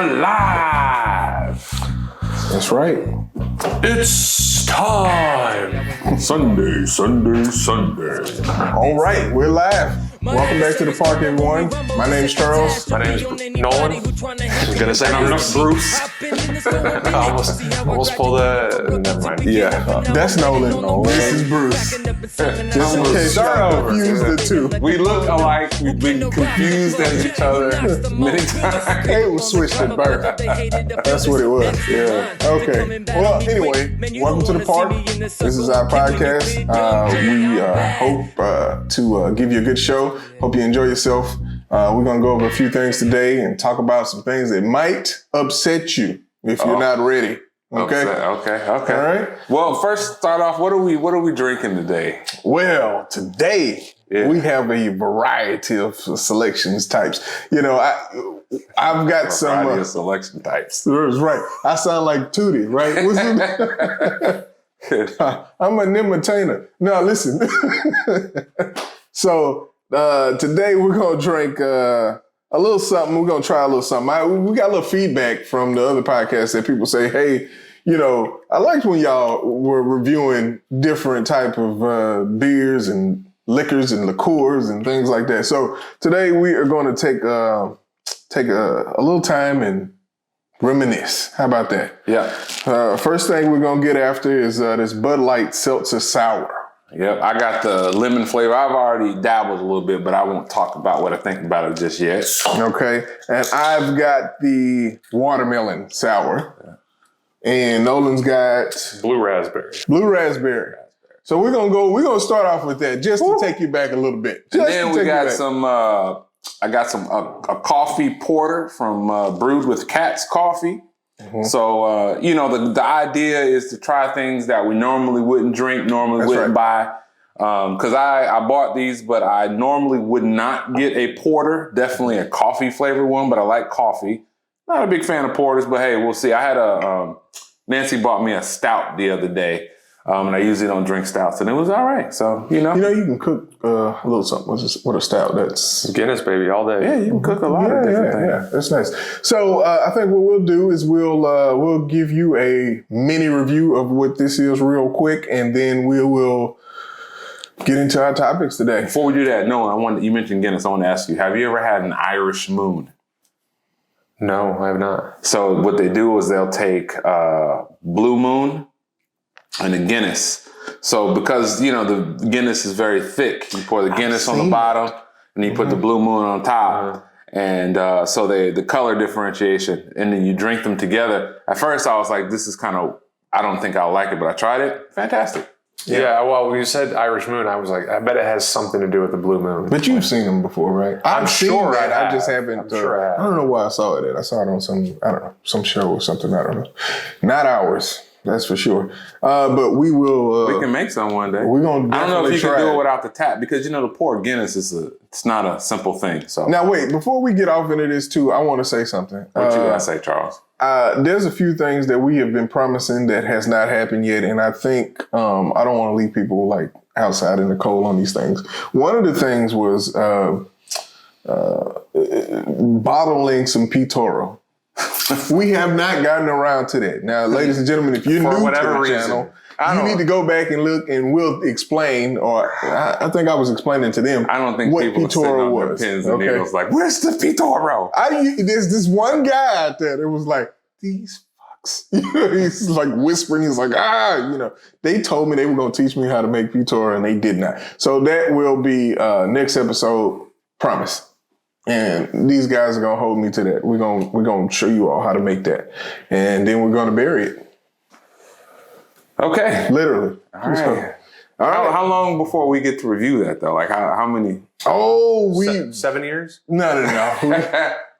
are live. That's right. It's time. Sunday. All right, we're live. Welcome back to the park, everyone. My name's Charles. My name is Nolan. I was gonna say I'm not Bruce. almost pulled a. Never mind. Yeah, that's Nolan. This is Bruce. Just in case y'all confused the two. We look alike. We've been confused at each other many times. It was switched at birth. That's what it was. Yeah. Okay. Well, anyway, welcome to the park. This is our podcast. We hope to give you a good show. Hope you enjoy yourself. We're going to go over a few things today and talk about some things that might upset you if you're not ready. Okay? Okay. All right? Well, first start off, what are we drinking today? Well, today we have a variety of selections types. You know, I've got some variety of selection types. Right. I sound like Tootie, right? I'm a Nimatainer. No, listen. So today we're gonna drink a little something. We're gonna try a little something. We got a little feedback from the other podcasts that people say, hey, you know, I liked when y'all were reviewing different type of beers and liquors and liqueurs and things like that. So today we are going to take a little time and reminisce. How about that? Yeah. First thing we're going to get after is this Bud Light Seltzer Sour. Yep, I got the lemon flavor. I've already dabbled a little bit, but I won't talk about what I think about it just yet. Okay. And I've got the watermelon sour. Yeah. And Nolan's got blue raspberry. So we're gonna start off with that just to take you back a little bit. And then we got some I got some a coffee porter from Brewed with Cats Coffee. Mm-hmm. So, you know, the idea is to try things that we normally wouldn't drink, wouldn't buy. Because I bought these, but I normally would not get a porter, definitely a coffee flavored one, but I like coffee. Not a big fan of porters, but hey, we'll see. I had Nancy bought me a stout the other day, and I usually don't drink stouts, and it was all right. So, you know. You can cook a little something with a stout. That's Guinness, baby, all day. Yeah, you can cook a lot of different things. Yeah, that's nice. So I think what we'll do is we'll give you a mini review of what this is real quick, and then we will get into our topics today. Before we do that, no, you mentioned Guinness. I want to ask you, have you ever had an Irish Moon? No, I have not. So what they do is they'll take Blue Moon and a Guinness. So because, you know, the Guinness is very thick, you pour the Guinness on the bottom and you put the Blue Moon on top. And so the color differentiation, and then you drink them together. At first I was like, this is kind of, I don't think I'll like it, but I tried it. Fantastic. Yeah, well, when you said Irish Moon, I was like, I bet it has something to do with the Blue Moon. But you've seen them before, right? I'm sure that. I I just haven't. I'm sure I have. I don't know why I saw it. I saw it on some show or something. I don't know. Not ours, that's for sure. But we will. We can make some one day. We're gonna. I don't know if you can do it without the tap, because you know the pour Guinness it's not a simple thing. So now wait, before we get off into this too, I want to say something. What you gotta say, Charles? There's a few things that we have been promising that has not happened yet, and I think I don't want to leave people like outside in the cold on these things. One of the things was bottling some P. Toro. We have not gotten around to that. Now, ladies and gentlemen, if you're new to the channel, you need to go back and look, and we'll explain. Or I think I was explaining to them. I don't think what people P. Toro was. Pins and needles like, where's the P. Toro? There's this one guy out there that was like, these fucks. He's like whispering. He's like, they told me they were going to teach me how to make P. Toro, and they did not. So that will be next episode. Promise. And these guys are going to hold me to that. We're going to show you all how to make that. And then we're going to bury it. Okay. Literally. All right. So, how long before we get to review that, though? Like, how many? Oh, 7 years? No.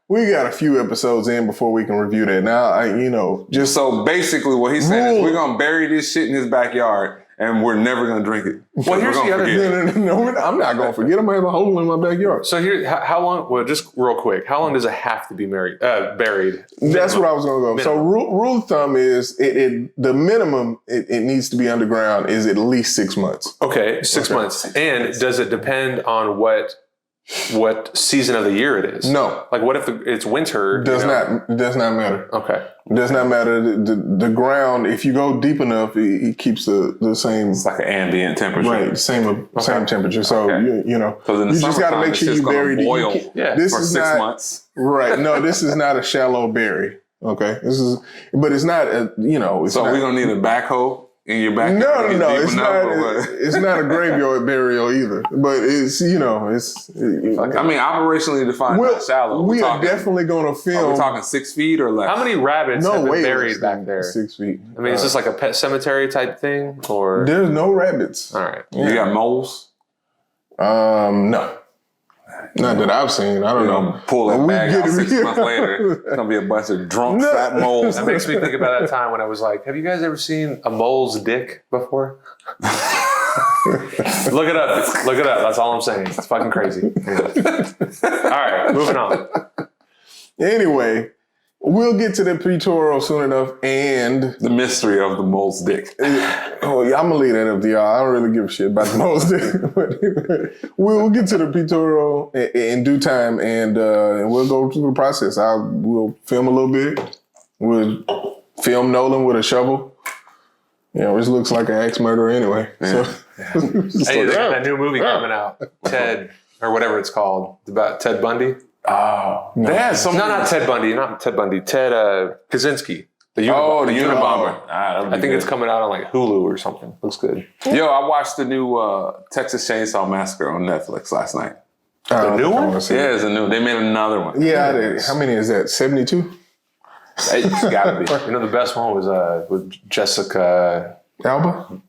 We got a few episodes in before we can review that. Now, just... So, basically, what he's saying is we're going to bury this shit in his backyard, and we're never going to drink it. Well, here's the other thing. No, I'm not going to forget. I'm going to have a hole in my backyard. So how long, well, just real quick, how long does it have to be buried? That's what I was going to go. So rule of thumb is the minimum it needs to be underground is at least 6 months. Okay, 6 months. And does it depend on what what season of the year it is? No. Like, what if it's winter? It does not matter. Okay. It does not matter. The ground, if you go deep enough, it keeps the same. It's like an ambient temperature. Right, same temperature. So, you know, in the you just got to summertime, make sure you bury it. boil This for is 6 not, months. Right. No, this is not a shallow bury. Okay. But it's not, So we're going to need a backhoe in your backyard? No. It's not a graveyard burial either. But it's, operationally defined, not shallow. We are definitely going to film. Are we talking 6 feet or less? How many rabbits have been buried back there? 6 feet. I mean, is this like a pet cemetery type thing? Or there's no rabbits. All right. You got moles? No. Not that I've seen. I don't know. Pull that bag out 6 months later. It's going to be a bunch of drunk fat moles. That makes me think about that time when I was like, have you guys ever seen a mole's dick before? Look it up. That's all I'm saying. It's fucking crazy. All right, moving on. Anyway, we'll get to the pictorial soon enough, and the mystery of the mole's dick. I'm gonna leave that up to y'all. I don't really give a shit about the mole's dick. We'll get to the pictorial in due time, and we'll go through the process. We'll film a little bit. We'll film Nolan with a shovel. Which looks like an axe murderer anyway. Yeah. Hey, they got that new movie coming out, Ted, or whatever it's called. It's about Ted Bundy. Oh, no. Not Ted Bundy. Ted Kaczynski. The Unabomber. I think it's coming out on like Hulu or something. Looks good. Yo, I watched the new Texas Chainsaw Massacre on Netflix last night. The new one? Yeah, it's a new. They made another one. Yeah, how many is that? 72? It's gotta be. The best one was with Jessica Alba?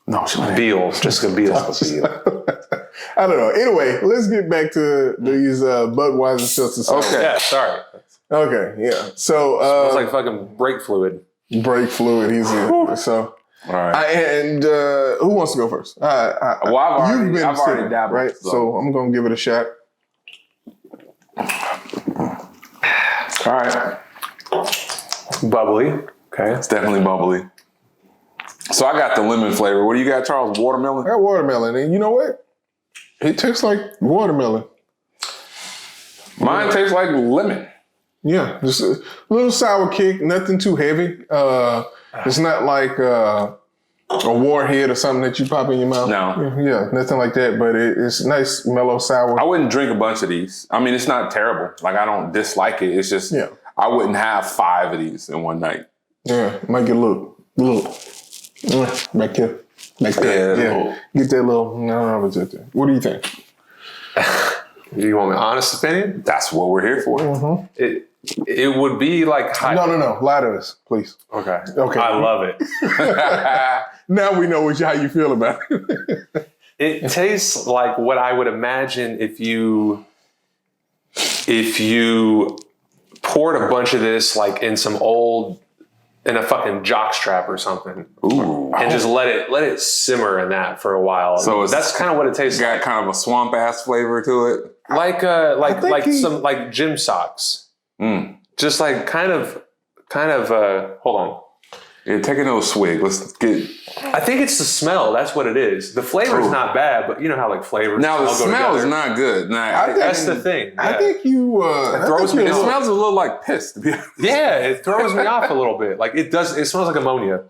No, she was Biel. Jessica Biel. I don't know. Anyway, let's get back to these Budweiser Seltzer. Okay. Yeah, sorry. Okay, yeah. So it's like fucking brake fluid. Brake fluid. He's in. So, all right. Who wants to go first? I've already dabbled, right? So I'm gonna give it a shot. All right. Bubbly. Okay. It's definitely bubbly. So I got the lemon flavor. What do you got, Charles? Watermelon? I got watermelon. And you know what? It tastes like watermelon. Mine tastes like lemon. Yeah. Just a little sour kick. Nothing too heavy. It's not like a warhead or something that you pop in your mouth. No. Yeah, nothing like that. But it's nice, mellow, sour. I wouldn't drink a bunch of these. I mean, it's not terrible. Like, I don't dislike it. It's just, I wouldn't have 5 of these in one night. Yeah, might get a little back here. Back there. Yeah. Get that little, what do you think? You want my honest opinion? That's what we're here for. Mm-hmm. It would be like No. Lie to us, please. Okay. I love it. Now we know how you feel about it. It tastes like what I would imagine if you poured a bunch of this like in a fucking jockstrap or something. Ooh. And just let it simmer in that for a while. So that's kind of what it tastes like. Got kind of a swamp ass flavor to it. Like gym socks. Just like kind of hold on. Yeah, take another swig. Let's get. I think it's the smell. That's what it is. The flavor is not bad, but you know how like flavors. Now the smell is not good. That's the thing. Yeah. I think you. It throws me. It smells a little like piss. To be honest. Yeah, it throws me off a little bit. Like it does. It smells like ammonia.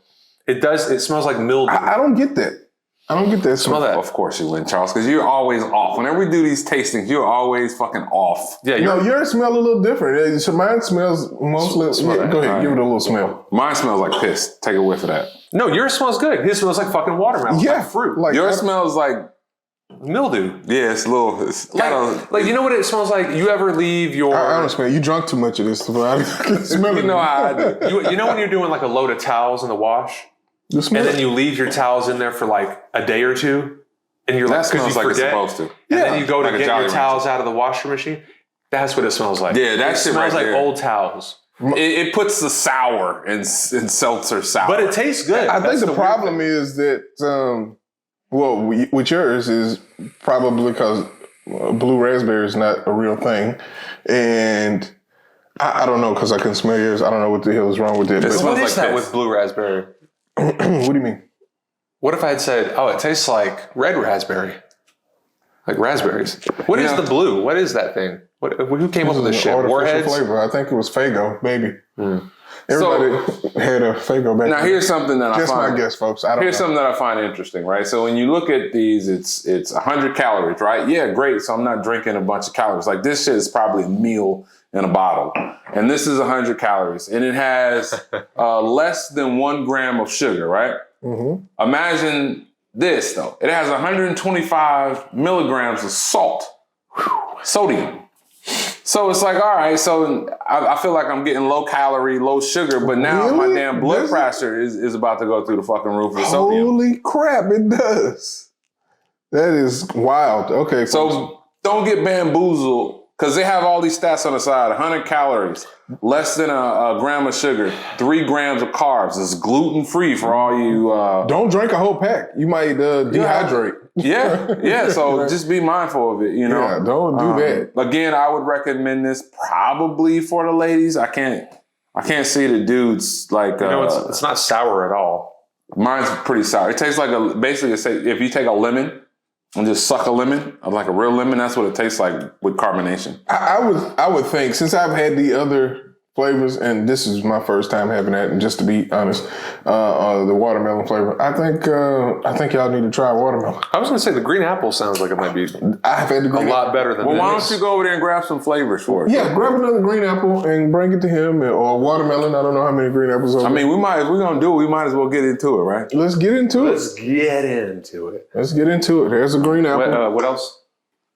It does. It smells like mildew. I don't get that. Smell that. Of course you wouldn't, Charles, because you're always off. Whenever we do these tastings, you're always fucking off. Yeah, yours smell a little different. So mine smells mostly. Go ahead, give it a little smell. Mine smells like piss. Take a whiff of that. No, yours smells good. His smells like fucking watermelon. Yeah, like fruit. Like yours smells like mildew. Yeah, it's a little. It's kind of like you know what it smells like. You ever leave your? I don't smell. You drunk too much of this. I can smell it. You know how I do. You know when you're doing like a load of towels in the wash, and then you leave your towels in there for like a day or two. And you're that smells like it's supposed to. And then you go to get your towels out of the washer machine. That's what it smells like. Yeah, that shit smells right like there. old towels. It puts the sour in seltzer sour. But it tastes good. I think the problem is that, with yours is probably because blue raspberry is not a real thing. And I don't know because I couldn't smell yours. I don't know what the hell is wrong with it. What is that with blue raspberry? What do you mean? What if I had said, it tastes like red raspberry? Like raspberries. What is the blue? What is that thing? Who came up with this shit? Warheads? Flavor. I think it was Faygo, maybe. Everybody had a Faygo back now. Here's something that just my guess, folks. I don't know. Something that I find interesting, right? So when you look at these, it's 100 calories, right? Yeah, great. So I'm not drinking a bunch of calories. Like this shit is probably a meal in a bottle, and this is 100 calories, and it has less than 1 gram of sugar, right? Mm-hmm. Imagine this though. It has 125 milligrams of salt, sodium. So it's like, all right, so I feel like I'm getting low calorie, low sugar, but now my damn blood pressure is about to go through the fucking roof with sodium. Holy crap, it does. That is wild. Okay. So don't get bamboozled because they have all these stats on the side. 100 calories, less than a gram of sugar, 3 grams of carbs. It's gluten free for all you. Don't drink a whole pack. You might dehydrate. Yeah. So just be mindful of it. You know. Yeah, don't do that. Again, I would recommend this probably for the ladies. I can't see the dudes like. It's not sour at all. Mine's pretty sour. It tastes like basically if you take a lemon and just suck a lemon, like a real lemon, that's what it tastes like with carbonation. I would think, since I've had the other flavors, and this is my first time having that, and just to be honest, the watermelon flavor, I think y'all need to try watermelon. I was going to say the green apple sounds like it might be I've had the green a lot better than this. Why don't you go over there and grab some flavors for us? Yeah, grab another green apple and bring it to him, or watermelon. I don't know how many green apples over. I mean, if we're going to do it, we might as well get into it, right? Let's get into it. Let's get into it. There's a green apple. What else?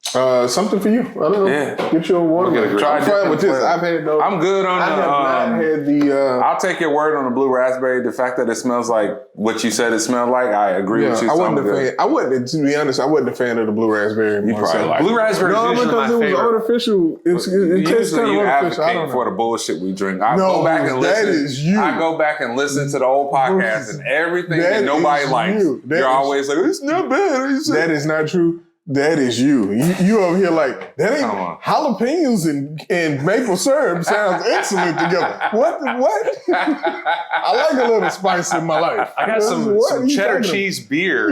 Something for you. I don't know. Yeah. Get your watermelon. Try I'm fine with this. I've had those. I'm good on I have not had the. I'll take your word on the blue raspberry. The fact that it smells like what you said it smelled like, I agree with you. I wasn't a fan. To be honest, I wasn't a fan of the blue raspberry. You probably like blue raspberry. No, because it was artificial. It tastes kind of artificial. I don't know. For the bullshit we drink. I go back and listen to the old podcast and everything that nobody likes. You're always like, it's not bad. That is not true. That is you. You over here like, that ain't jalapenos and maple syrup sounds excellent together. What? I like a little spice in my life. I got some cheddar cheese beer.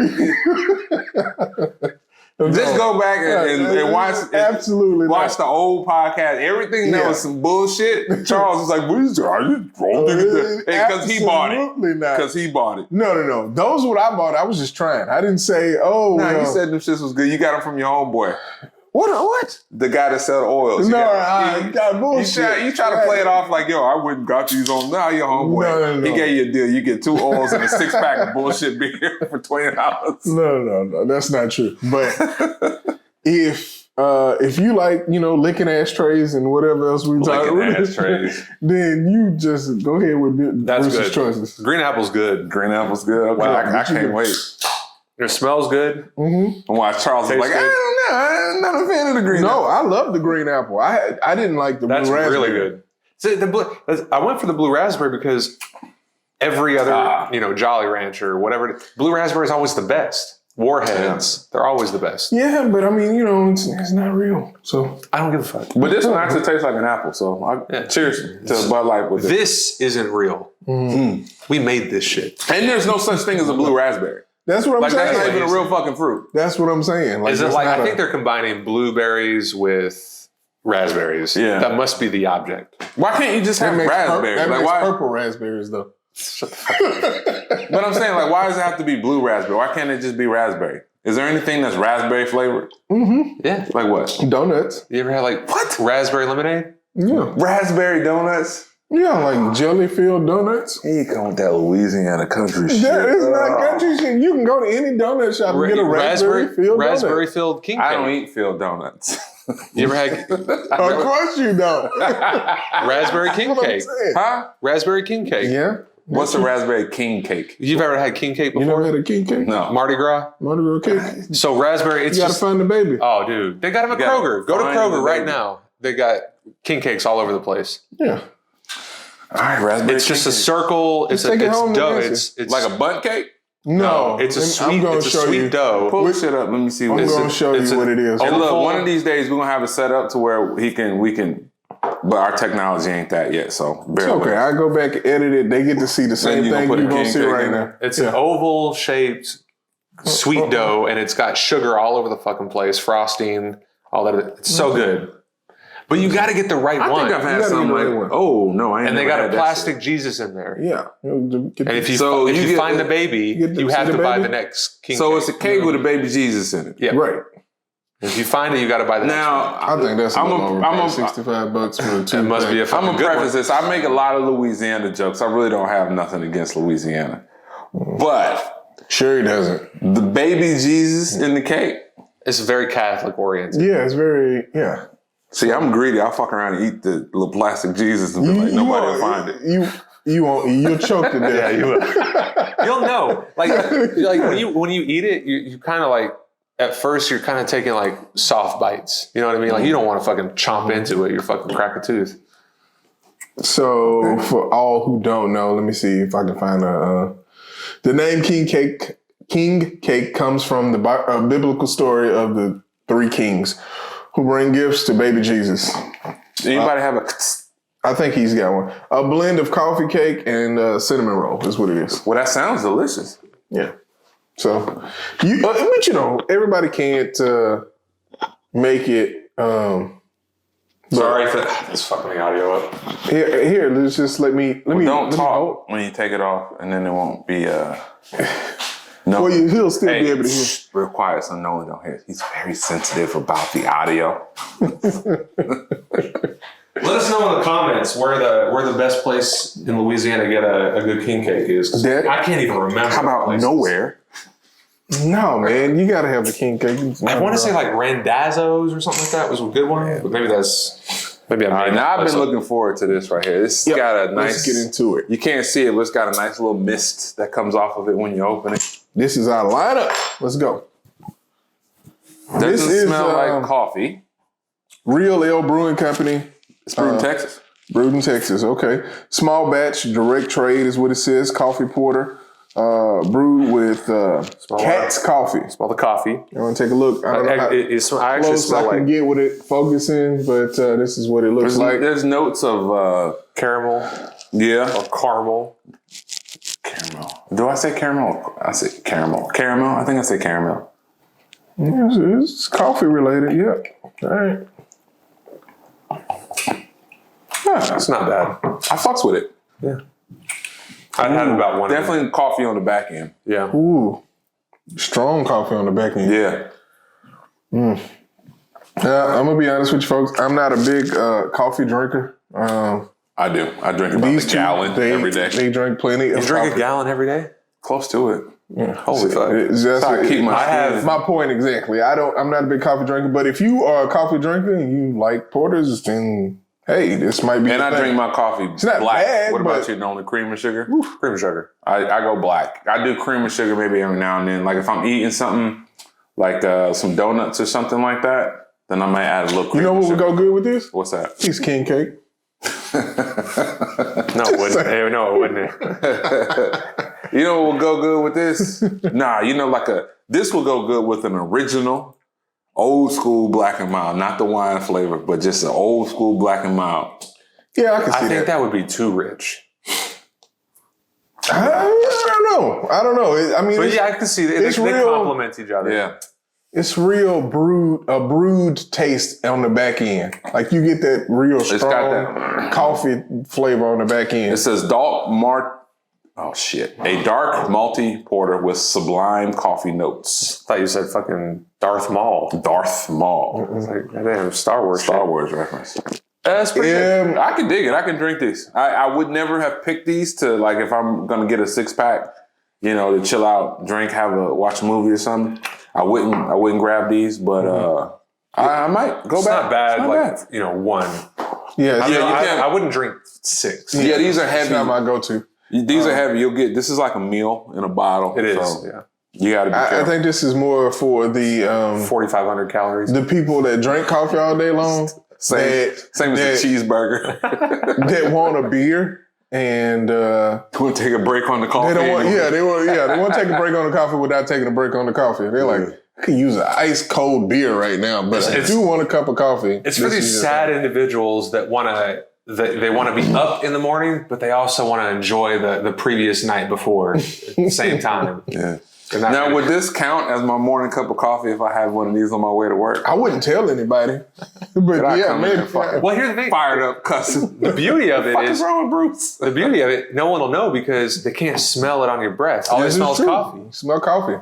Just go back and watch. Absolutely, watch the old podcast. Everything that was some bullshit. Charles was like, "What is that? Because he bought it. Because he bought it. No. Those what I bought. I was just trying. I didn't say, oh. No, you said them shits was good. You got them from your homeboy. What? The guy that sell the oils. got bullshit. You try to play it off like, yo, I wouldn't got these on. Now your homeboy. No. He gave you a deal. You get 2 oils and a 6-pack of bullshit beer for $20. No. That's not true. But if you like, licking ashtrays and whatever else we talk about, ashtrays, then you just go ahead with Bruce's choices. Green apple's good. Okay, wow, I can't wait. It smells good. Mm-hmm. And watch Charles is like, I don't know. I'm not a fan of the green apple. No, I love the green apple. I didn't like the blue raspberry. That's really good. So I went for the blue raspberry because every other, Jolly Rancher or whatever, blue raspberry is always the best. Warheads, they're always the best. Yeah, but I mean, it's not real. So I don't give a fuck. But this one actually tastes like an apple. So cheers to Bud Light with this. This isn't real. Mm-hmm. We made this shit. And there's no such thing as a blue raspberry. That's what I'm saying. That's not even a real fucking fruit. That's what I'm saying. Is it like, I think they're combining blueberries with raspberries. Yeah. That must be the object. Why can't you just have raspberries? That makes purple raspberries, though. Shut the fuck up. But I'm saying, why does it have to be blue raspberry? Why can't it just be raspberry? Is there anything that's raspberry flavored? Mm-hmm. Yeah. Like what? Donuts. You ever had raspberry lemonade? Yeah. Raspberry donuts? Yeah, like jelly-filled donuts. Here you come with that Louisiana country shit. That is not country shit. You can go to any donut shop and get a raspberry-filled donut. Raspberry-filled king cake. I don't eat filled donuts. You ever had... Of course you don't. Raspberry king cake. Huh? Raspberry king cake. Yeah. What's a raspberry king cake? You've ever had king cake before? You never had a king cake? No. Mardi Gras? Mardi Gras cake. So raspberry, you gotta find the baby. Oh, dude. They got them at Kroger. Go to Kroger right now. They got king cakes all over the place. Yeah. All right, raspberry. It's just a circle. It's dough. It's like a bundt cake. No, it's a sweet dough. Pull this shit up. Let me see. I'm going to show you what it is. And look, one of these days we're gonna have it set up to where we can. But our technology ain't that yet, so it's okay. I go back and edit it. They get to see the same thing you're gonna see right now. It's an oval shaped sweet dough, and it's got sugar all over the fucking place, frosting, all that. It's so good. But you got to get the right one. I think I've had some like, oh no, I ain't. And they never got had a plastic Jesus in there. Yeah. And if you find the baby, you have to buy the next king So cake. it's a cake with a baby Jesus in it. Yeah. Right. If you find it, you got to buy the next one. Now, I think that's I'm $65 for two. It must be a I'm fucking gonna good preface one. this. I make a lot of Louisiana jokes. I really don't have nothing against Louisiana, but Sure he doesn't. the baby Jesus in the cake. It's very Catholic oriented. Yeah, it's very, yeah. See, I'm greedy. I'll fuck around and eat the little plastic Jesus and be like, nobody will find it. You'll choke to death. Yeah, you will. You'll know. Like when you eat it, you kind of like, at first you're kind of taking like soft bites. You know what I mean? Like you don't want to fucking chomp into it. You're fucking crack a tooth. So for all who don't know, let me see if I can find the name King Cake. King Cake comes from the biblical story of the three kings who bring gifts to baby Jesus. Anybody have a? I think he's got one. A blend of coffee cake and cinnamon roll is what it is. Well, that sounds delicious. Yeah. So, but you know, everybody can't make it. Sorry for that's fucking the audio up. Here, let's just let me. Don't talk when you take it off, and then it won't be. No, Well, he'll still be able to hear. Real quiet, so no one don't hear. He's very sensitive about the audio. Let us know in the comments where the best place in Louisiana to get a good king cake is. 'Cause I can't even remember. How about nowhere? No, man, you gotta have the king cake. I want to say like Randazzo's or something like that was a good one, but maybe I'm. All right, now I've been looking forward to this right here. This got a nice. Let's get into it. You can't see it, but it's got a nice little mist that comes off of it when you open it. This is our lineup. Let's go. Doesn't smell like coffee. Real Ale Brewing Company. It's brewed in Texas. Brewed in Texas, okay. Small batch, direct trade is what it says. Coffee porter. Brewed with Cat's coffee. Smell the coffee. You want to take a look? I don't know how I actually close smell I can like get with it focusing, but this is what it looks like. There's notes of caramel yeah. or caramel. Caramel. Do I say caramel? I say caramel. Caramel? I think I say caramel. Yeah, it's coffee related, yeah. All right. Huh. It's not bad. I fucks with it. Yeah. I had about one. Definitely coffee on the back end. Yeah. Ooh. Strong coffee on the back end. Yeah. I'm going to be honest with you folks. I'm not a big coffee drinker. I do. I drink about a gallon every day. They drink plenty of You drink coffee. a gallon every day? Close to it. Yeah. Holy fuck. My point exactly. I'm not a big coffee drinker, but if you are a coffee drinker and you like porters, then hey, this might be. And I drink my coffee not black. bad, What about but- you? Only cream and sugar? Cream and sugar. I go black. I do cream and sugar maybe every now and then. Like if I'm eating something like some donuts or something like that, then I might add a little cream. You know and what would sugar. go good with this? What's that? Piece of king cake. No, it wouldn't. No, it wouldn't. You know what will go good with this? Nah, you know, this will go good with an original, old school black and mild, not the wine flavor, but just an old school black and mild. Yeah, I can see I think that. that would be too rich. I don't know. I mean, But yeah, I can see that. it's They real- complement each other. Yeah. it's real brewed taste on the back end. Like you get that real got strong that. coffee flavor on the back end. It says dark malty porter with sublime coffee notes. I thought you said fucking Darth Maul. Darth Maul. It's like, damn, Star Wars. Star shit. Wars reference. That's pretty good. I can dig it. I can drink this. I would never have picked these to, like, if I'm gonna get a 6-pack, you know, to chill out, drink, watch a movie or something. I wouldn't grab these, but I might go It's back. not bad. It's not Like bad. you know, one. Yeah, I wouldn't drink 6. Yeah, these are It's heavy. not my go-to. These are heavy. This is like a meal in a bottle. It is. So Yeah. you got to be careful. I think this is more for the 4,500 calories. the people that drink coffee all day long. Same as a cheeseburger. That want a beer and Want to take a break on the coffee? they don't want. Yeah, they want to take a break on the coffee without taking a break on the coffee. They're like, I could use an ice cold beer right now, but I do want a cup of coffee. It's for these sad individuals that want to. They want to be up in the morning, but they also want to enjoy the previous night before at the same time. Yeah. Now, would this count as my morning cup of coffee if I had one of these on my way to work? I wouldn't tell anybody. But yeah, maybe. Well, here's the thing. Fired up cussing. The beauty of it What is, is wrong with Bruce? the beauty of it, no one will know because they can't smell it on your breath. All they This is smell is true. coffee. Smell coffee.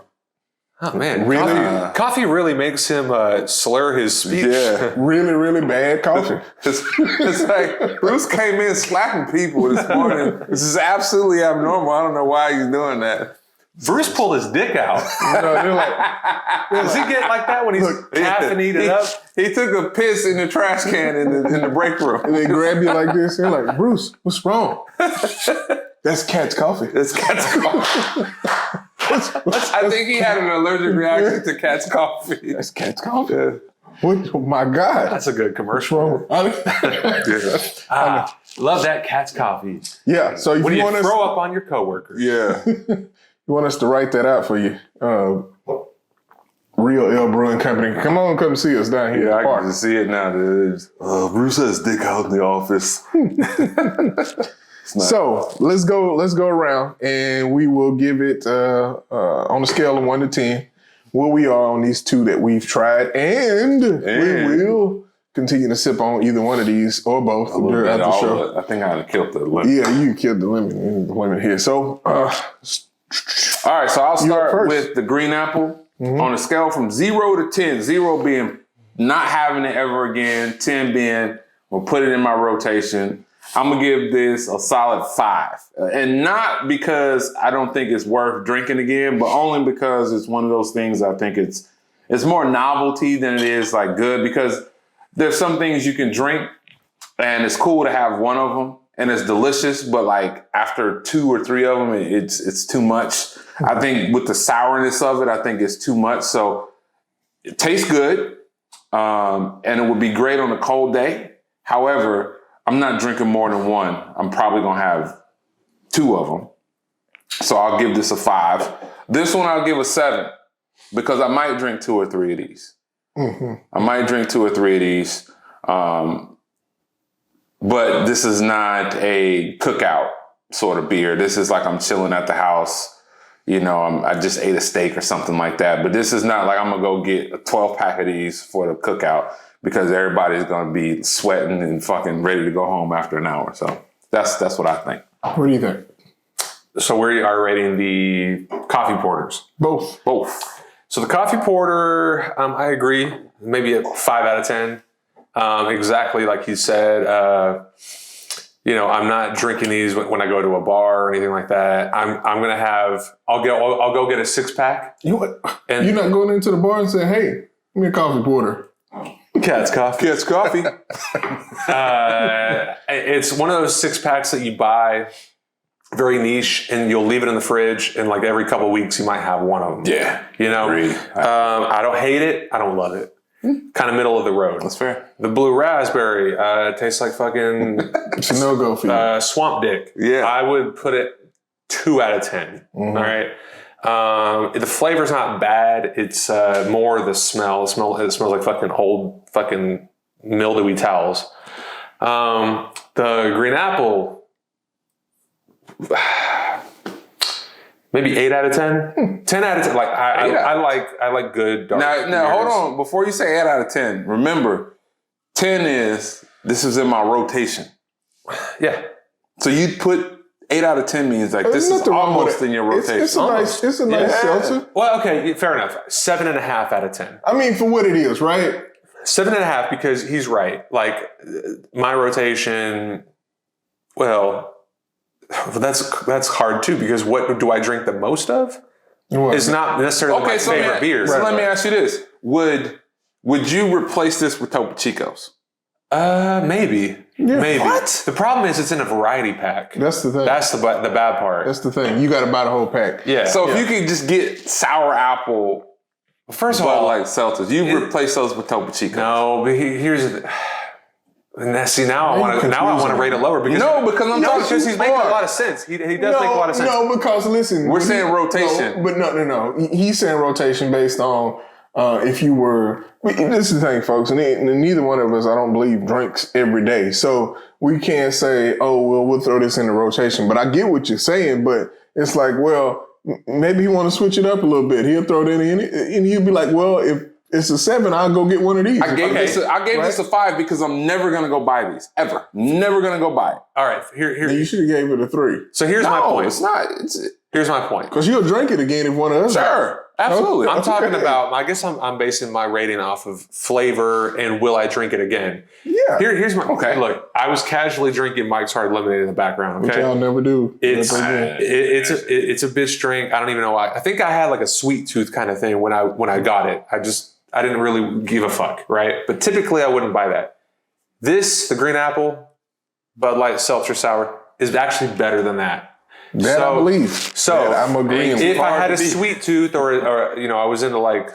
Oh man, Really? coffee really makes him slur his speech. Yeah. Really, really bad coffee. It's like Bruce came in slapping people this morning. This is absolutely abnormal. I don't know why he's doing that. Bruce pulled his dick out. They're like, Does he get like that when he's caffeinated up? He took a piss in the trash can in the break room. and they grab you like this. They're like, Bruce, what's wrong? That's cat's coffee. It's cat's coffee. I think he had an allergic reaction to cat's coffee. That's cat's coffee. Yeah. What? Oh my God. That's a good What's commercial. wrong? Love that cat's coffee. Yeah. So if When you you want us, throw up on your coworkers. Yeah. you want us to write that out for you, Real L Brewing Company, come see us down here. Yeah, at the I park. can see it now. Bruce has dick out in the office. So let's go around and we will give it on a scale of 1 to 10 where we are on these two that we've tried, and we will continue to sip on either one of these or both throughout the show. I think I'd have killed the lemon. Yeah, you killed the lemon here. So All right, so I'll start first. with the green apple. On a scale from 0 to 10, 0 being not having it ever again, 10 being we'll put it in my rotation. I'm gonna give this a solid 5, and not because I don't think it's worth drinking again, but only because it's one of those things. I think it's more novelty than it is like good, because there's some things you can drink and it's cool to have one of them and it's delicious, but like after 2 or 3 of them, it's too much. I think with the sourness of it, I think it's too much. So it tastes good, and it would be great on a cold day. However, I'm not drinking more than one. I'm probably gonna have 2 of them. So I'll give this a 5. This one I'll give a 7 because I might drink 2 or 3 of these. I might drink 2 or 3 of these. But this is not a cookout sort of beer. This is like I'm chilling at the house. You know, I just ate a steak or something like that. But this is not like I'm gonna go get a 12-pack of these for the cookout, because everybody's gonna be sweating and fucking ready to go home after an hour. So that's what I think. what do you think? So we are rating the coffee porters. Both. So the coffee porter, I agree, maybe a 5 out of 10. Exactly like you said. I'm not drinking these when I go to a bar or anything like that. I'm gonna have. I'll go get a 6-pack. You what? And- You're not going into the bar and saying, "Hey, give me a coffee porter." Cat's coffee. Cat's coffee. It's one of those 6-packs that you buy, very niche, and you'll leave it in the fridge, and like every couple of weeks you might have one of them. Yeah. Agreed. I don't hate it. I don't love it. Kind of middle of the road. That's fair. The blue raspberry tastes like fucking It's a no-go for you. swamp dick. Yeah. I would put it 2 out of 10. All right. The flavor's not bad. It's more the smell. It smells like fucking old fucking mildewy towels. The green apple, maybe 8 out of 10. 10 out of 10. Like I like good dark. Now hold on. Before you say 8 out of 10, remember, 10 is this is in my rotation. Yeah. So you put 8 out of 10 means like this is almost in your rotation. It's a nice seltzer. Well, okay, fair enough. 7.5 out of 10. I mean, for what it is, right? 7.5 because he's right. Like my rotation, well, that's hard too, because what do I drink the most of? What? It's not necessarily my favorite beer. So let me ask you this: Would you replace this with Topo Chicos? Maybe. Maybe. What? The problem is it's in a variety pack. That's the thing. That's the bad part. That's the thing. You got to buy the whole pack. Yeah. So if you could just get sour apple, first of Bud all, Light seltzers, you replace those with Topo Chicos. no, but here's the. See, now I want to rate it lower because because he's making a lot of sense. He does make a lot of sense. No, because listen, We're saying rotation. No. He's saying rotation based on if you were. This is the thing, folks, and neither one of us, I don't believe, drinks every day. So we can't say, oh, well, we'll throw this in the rotation. But I get what you're saying, but it's like, well, maybe he want to switch it up a little bit. He'll throw that in, and he'll be like, well, if it's a 7, I'll go get one of these. I gave this a 5 because I'm never gonna go buy these ever. Never gonna go buy it. All right, here. You should have gave it a 3. So here's my point. It's not. Here's my point. Because you'll drink it again if one of us. Sure, absolutely. I'm talking about. I guess I'm basing my rating off of flavor and will I drink it again? Yeah. Here's my Look, I was casually drinking Mike's Hard Lemonade in the background. Okay, which y'all never do. It's a bitch drink. I don't even know why. I think I had like a sweet tooth kind of thing when I got it. I didn't really give a fuck, right? But typically I wouldn't buy that. The Green Apple Bud Light Seltzer Sour is actually better than that. That I believe. So I'm agreeing. If I had a sweet tooth or I was into like,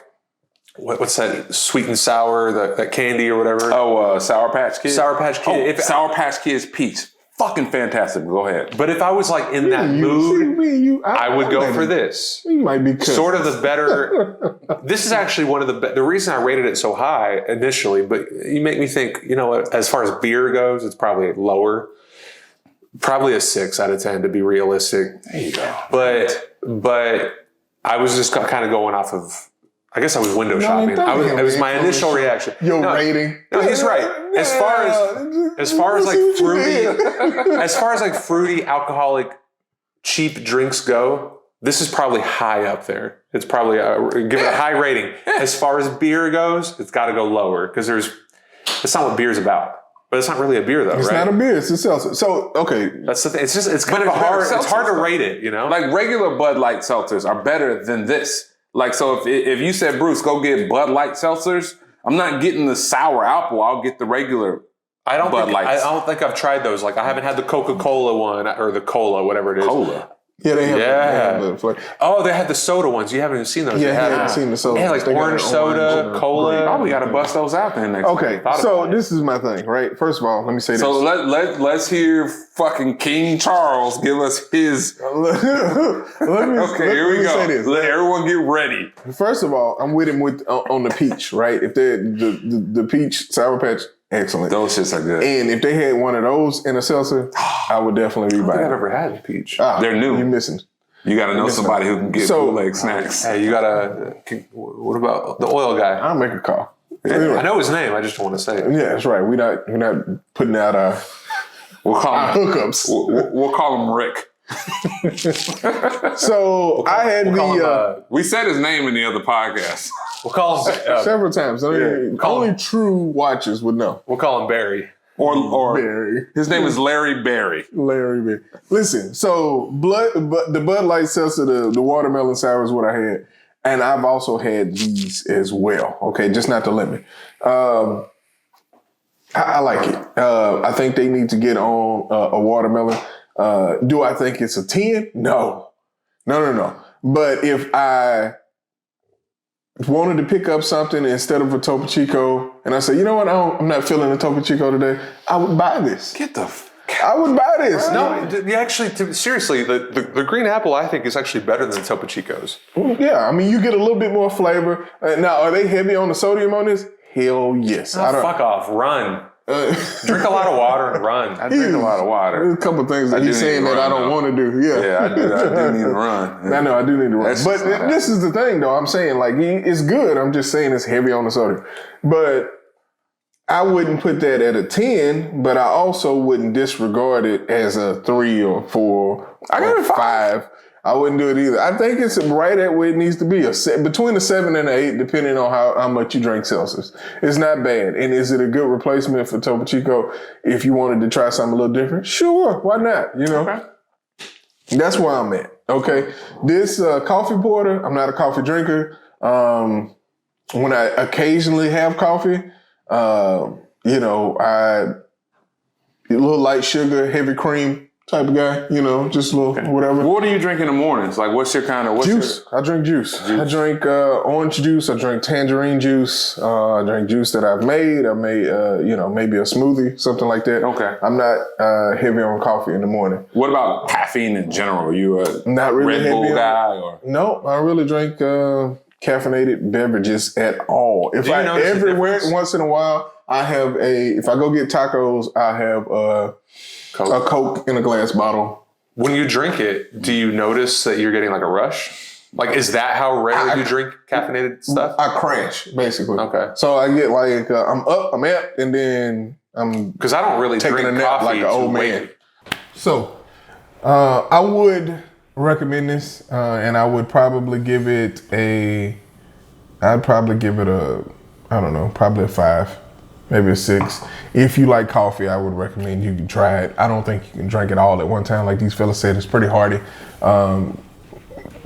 what's that sweet and sour, that candy or whatever? Oh, Sour Patch Kids? Sour Patch Kids. Sour Patch Kids Peach. Fucking fantastic. Go ahead. But if I was like in that mood, I would go for this. You might be sort of the better. This is actually one of the reason I rated it so high initially, but you make me think, as far as beer goes, it's probably lower. Probably a 6 out of 10 to be realistic. There you go. But I was just kind of going off of, I guess I was window shopping. It was my initial reaction. Your rating. No, he's right. As far as like fruity, alcoholic, cheap drinks go, this is probably high up there. It's probably give it a high rating. As far as beer goes, it's got to go lower because that's not what beer's about. But it's not really a beer, though, it's right? It's not a beer. It's a seltzer. So, okay. That's the thing. It's kind of hard. It's hard to rate it, Like regular Bud Light seltzers are better than this. Like, so if you said, Bruce, go get Bud Light seltzers, I'm not getting the sour apple. I'll get the regular Bud Lights. I don't think I've tried those. Like, I haven't had the Coca-Cola one or the cola, whatever it is. Cola. Yeah, they have. They have the soda ones. You haven't even seen those. Yeah, I haven't seen the soda. They have like orange soda, cola. Probably got to bust those out there next. Okay, so this is my thing, right? First of all, let me say this. So let's hear fucking King Charles give us his. Let me here we go. Say this. Let everyone get ready. First of all, I'm with him on the peach, right? If the peach Sour Patch. Excellent. Those shits are good. And if they had one of those in a seltzer, I would definitely be buying. I've ever had the peach. They're new. You're missing. You got to know somebody who can get bootleg snacks. Hey, you got to. What about the oil guy? I'll make a call. Anyway. I know his name. I just don't want to say it. Yeah, that's right. We're not putting out our hookups. We'll call him Rick. So I had we said his name in the other podcast. We'll call him several times. Only true watchers would know. We'll call him Barry. Or Barry. His name is Larry Barry. Larry Barry. Listen, so the Bud Light seltzer, the watermelon sour is what I had. And I've also had these as well. Okay, just not the lemon. I like it. I think they need to get on a watermelon. Do I think it's a 10? No. But if I wanted to pick up something instead of a Topo Chico, and I say, you know what, I'm not feeling a Topo Chico today, I would buy this. I would buy this. No, seriously, the green apple I think is actually better than the Topo Chicos. Yeah, I mean, you get a little bit more flavor. Now, are they heavy on the sodium on this? Hell yes. Fuck off. Run. Drink a lot of water and run. I drink a lot of water. There's a couple of things that he's saying that I don't want to do. Yeah, I do need to run. I know, I do need to run. But this is the thing, though. I'm saying, like, it's good. I'm just saying it's heavy on the sodium. But I wouldn't put that at a 10, but I also wouldn't disregard it as a 3 or 4 or 5. I wouldn't do it either. I think it's right at where it needs to be, between a 7 and an 8, depending on how much you drink seltzers. It's not bad. And is it a good replacement for Topo Chico if you wanted to try something a little different? Sure, why not? Okay. That's where I'm at. Okay, this coffee porter, I'm not a coffee drinker. When I occasionally have coffee, I a little light sugar, heavy cream type of guy, just a little whatever. What do you drink in the mornings? Like, what's your kind of juice? I drink juice. I drink orange juice. I drink tangerine juice. I drink juice that I've made. I made, maybe a smoothie, something like that. Okay. I'm not heavy on coffee in the morning. What about caffeine in general? Are you a not really Red Bull guy? Or? No, I really drink caffeinated beverages at all. If once in a while, if I go get tacos, I have a Coke in a glass bottle When you drink it, do you notice that you're getting like a rush? Like, is that how rare you drink caffeinated stuff? I crash, basically. Okay. So I get like, I'm up, I'm out, and then I'm Because I don't really taking drink a nap coffee like an old to wake man. me. So I would recommend this, and I would probably give it I don't know, probably a 5, maybe a 6. If you like coffee, I would recommend you can try it. I don't think you can drink it all at one time. Like these fellas said, it's pretty hardy.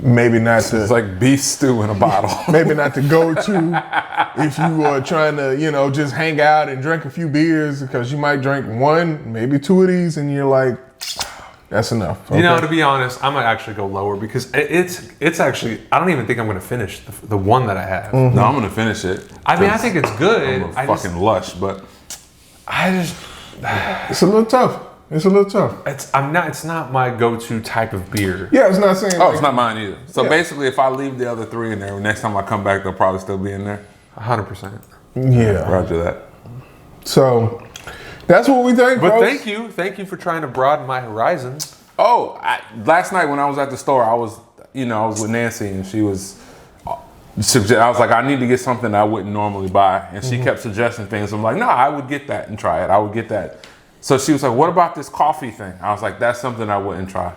Maybe not to... It's like beef stew in a bottle. Maybe not to go to if you are trying to, just hang out and drink a few beers, because you might drink 1, maybe 2 of these, and you're like, that's enough. Okay? To be honest, I might actually go lower because it's actually, I don't even think I'm going to finish the one that I have. Mm-hmm. No, I'm going to finish it. I mean, I think it's good. I'm lush, but It's a little tough. It's not my go-to type of beer. Yeah, it's not saying. it's not mine either. So basically, if I leave the other 3 in there, next time I come back, they'll probably still be in there. 100%. Yeah. Roger that. So that's what we think. But folks. thank you for trying to broaden my horizons. Oh, last night when I was at the store, I was with Nancy, and she was. I was like, I need to get something I wouldn't normally buy, and she kept suggesting things. I'm like, no, I would get that and try it. I would get that. So she was like, what about this coffee thing? I was like, that's something I wouldn't try.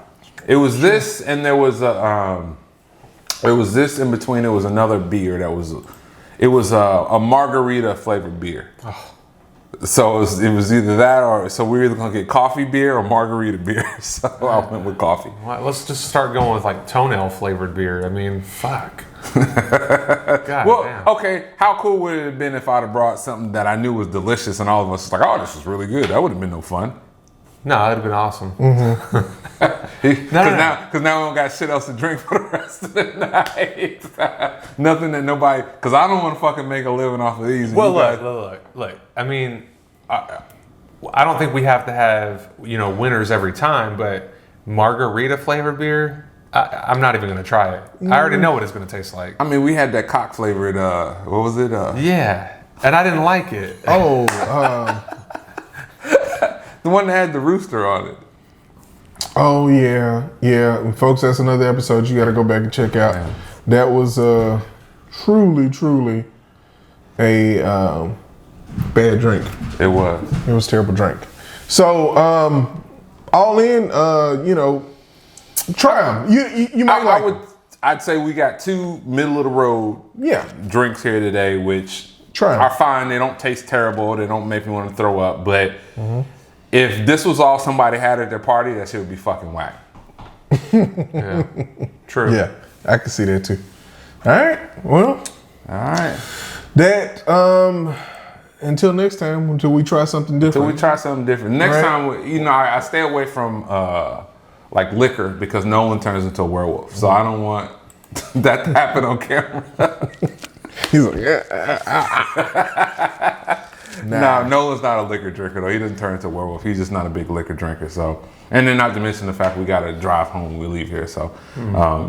It was this, and there was this in between. It was another beer it was a margarita flavored beer. Oh. So it was either that or, so we were either gonna get coffee beer or margarita beer. So I went with coffee. Well, let's just start going with like toenail flavored beer. I mean, fuck. God damn. Okay, how cool would it have been if I'd have brought something that I knew was delicious and all of us was like, oh, this is really good. That would have been no fun. No, that'd have been awesome. Because now we don't got shit else to drink for the rest of the night. Nothing that nobody, because I don't want to fucking make a living off of these. Well, look. I mean, I don't think we have to have, winners every time, but margarita flavored beer, I'm not even going to try it. I already know what it's going to taste like. I mean, we had that cock flavored, what was it? Yeah, and I didn't like it. Oh, the one that had the rooster on it. Oh yeah. And folks, that's another episode you got to go back and check out. Man. That was truly a bad drink. It was. It was a terrible drink. So all in, try them. You might like them. I'd say we got 2 middle of the road drinks here today, which are fine. They don't taste terrible. They don't make me want to throw up. But if this was all somebody had at their party, that shit would be fucking whack. Yeah. True. Yeah, I can see that too. All right. Well. All right. That until next time, until we try something different. Next time, I stay away from like liquor because Nolan turns into a werewolf. So I don't want that to happen on camera. He's like, No, Nolan's not a liquor drinker though. He doesn't turn into a werewolf. He's just not a big liquor drinker. So, and then not to mention the fact we got to drive home when we leave here. So,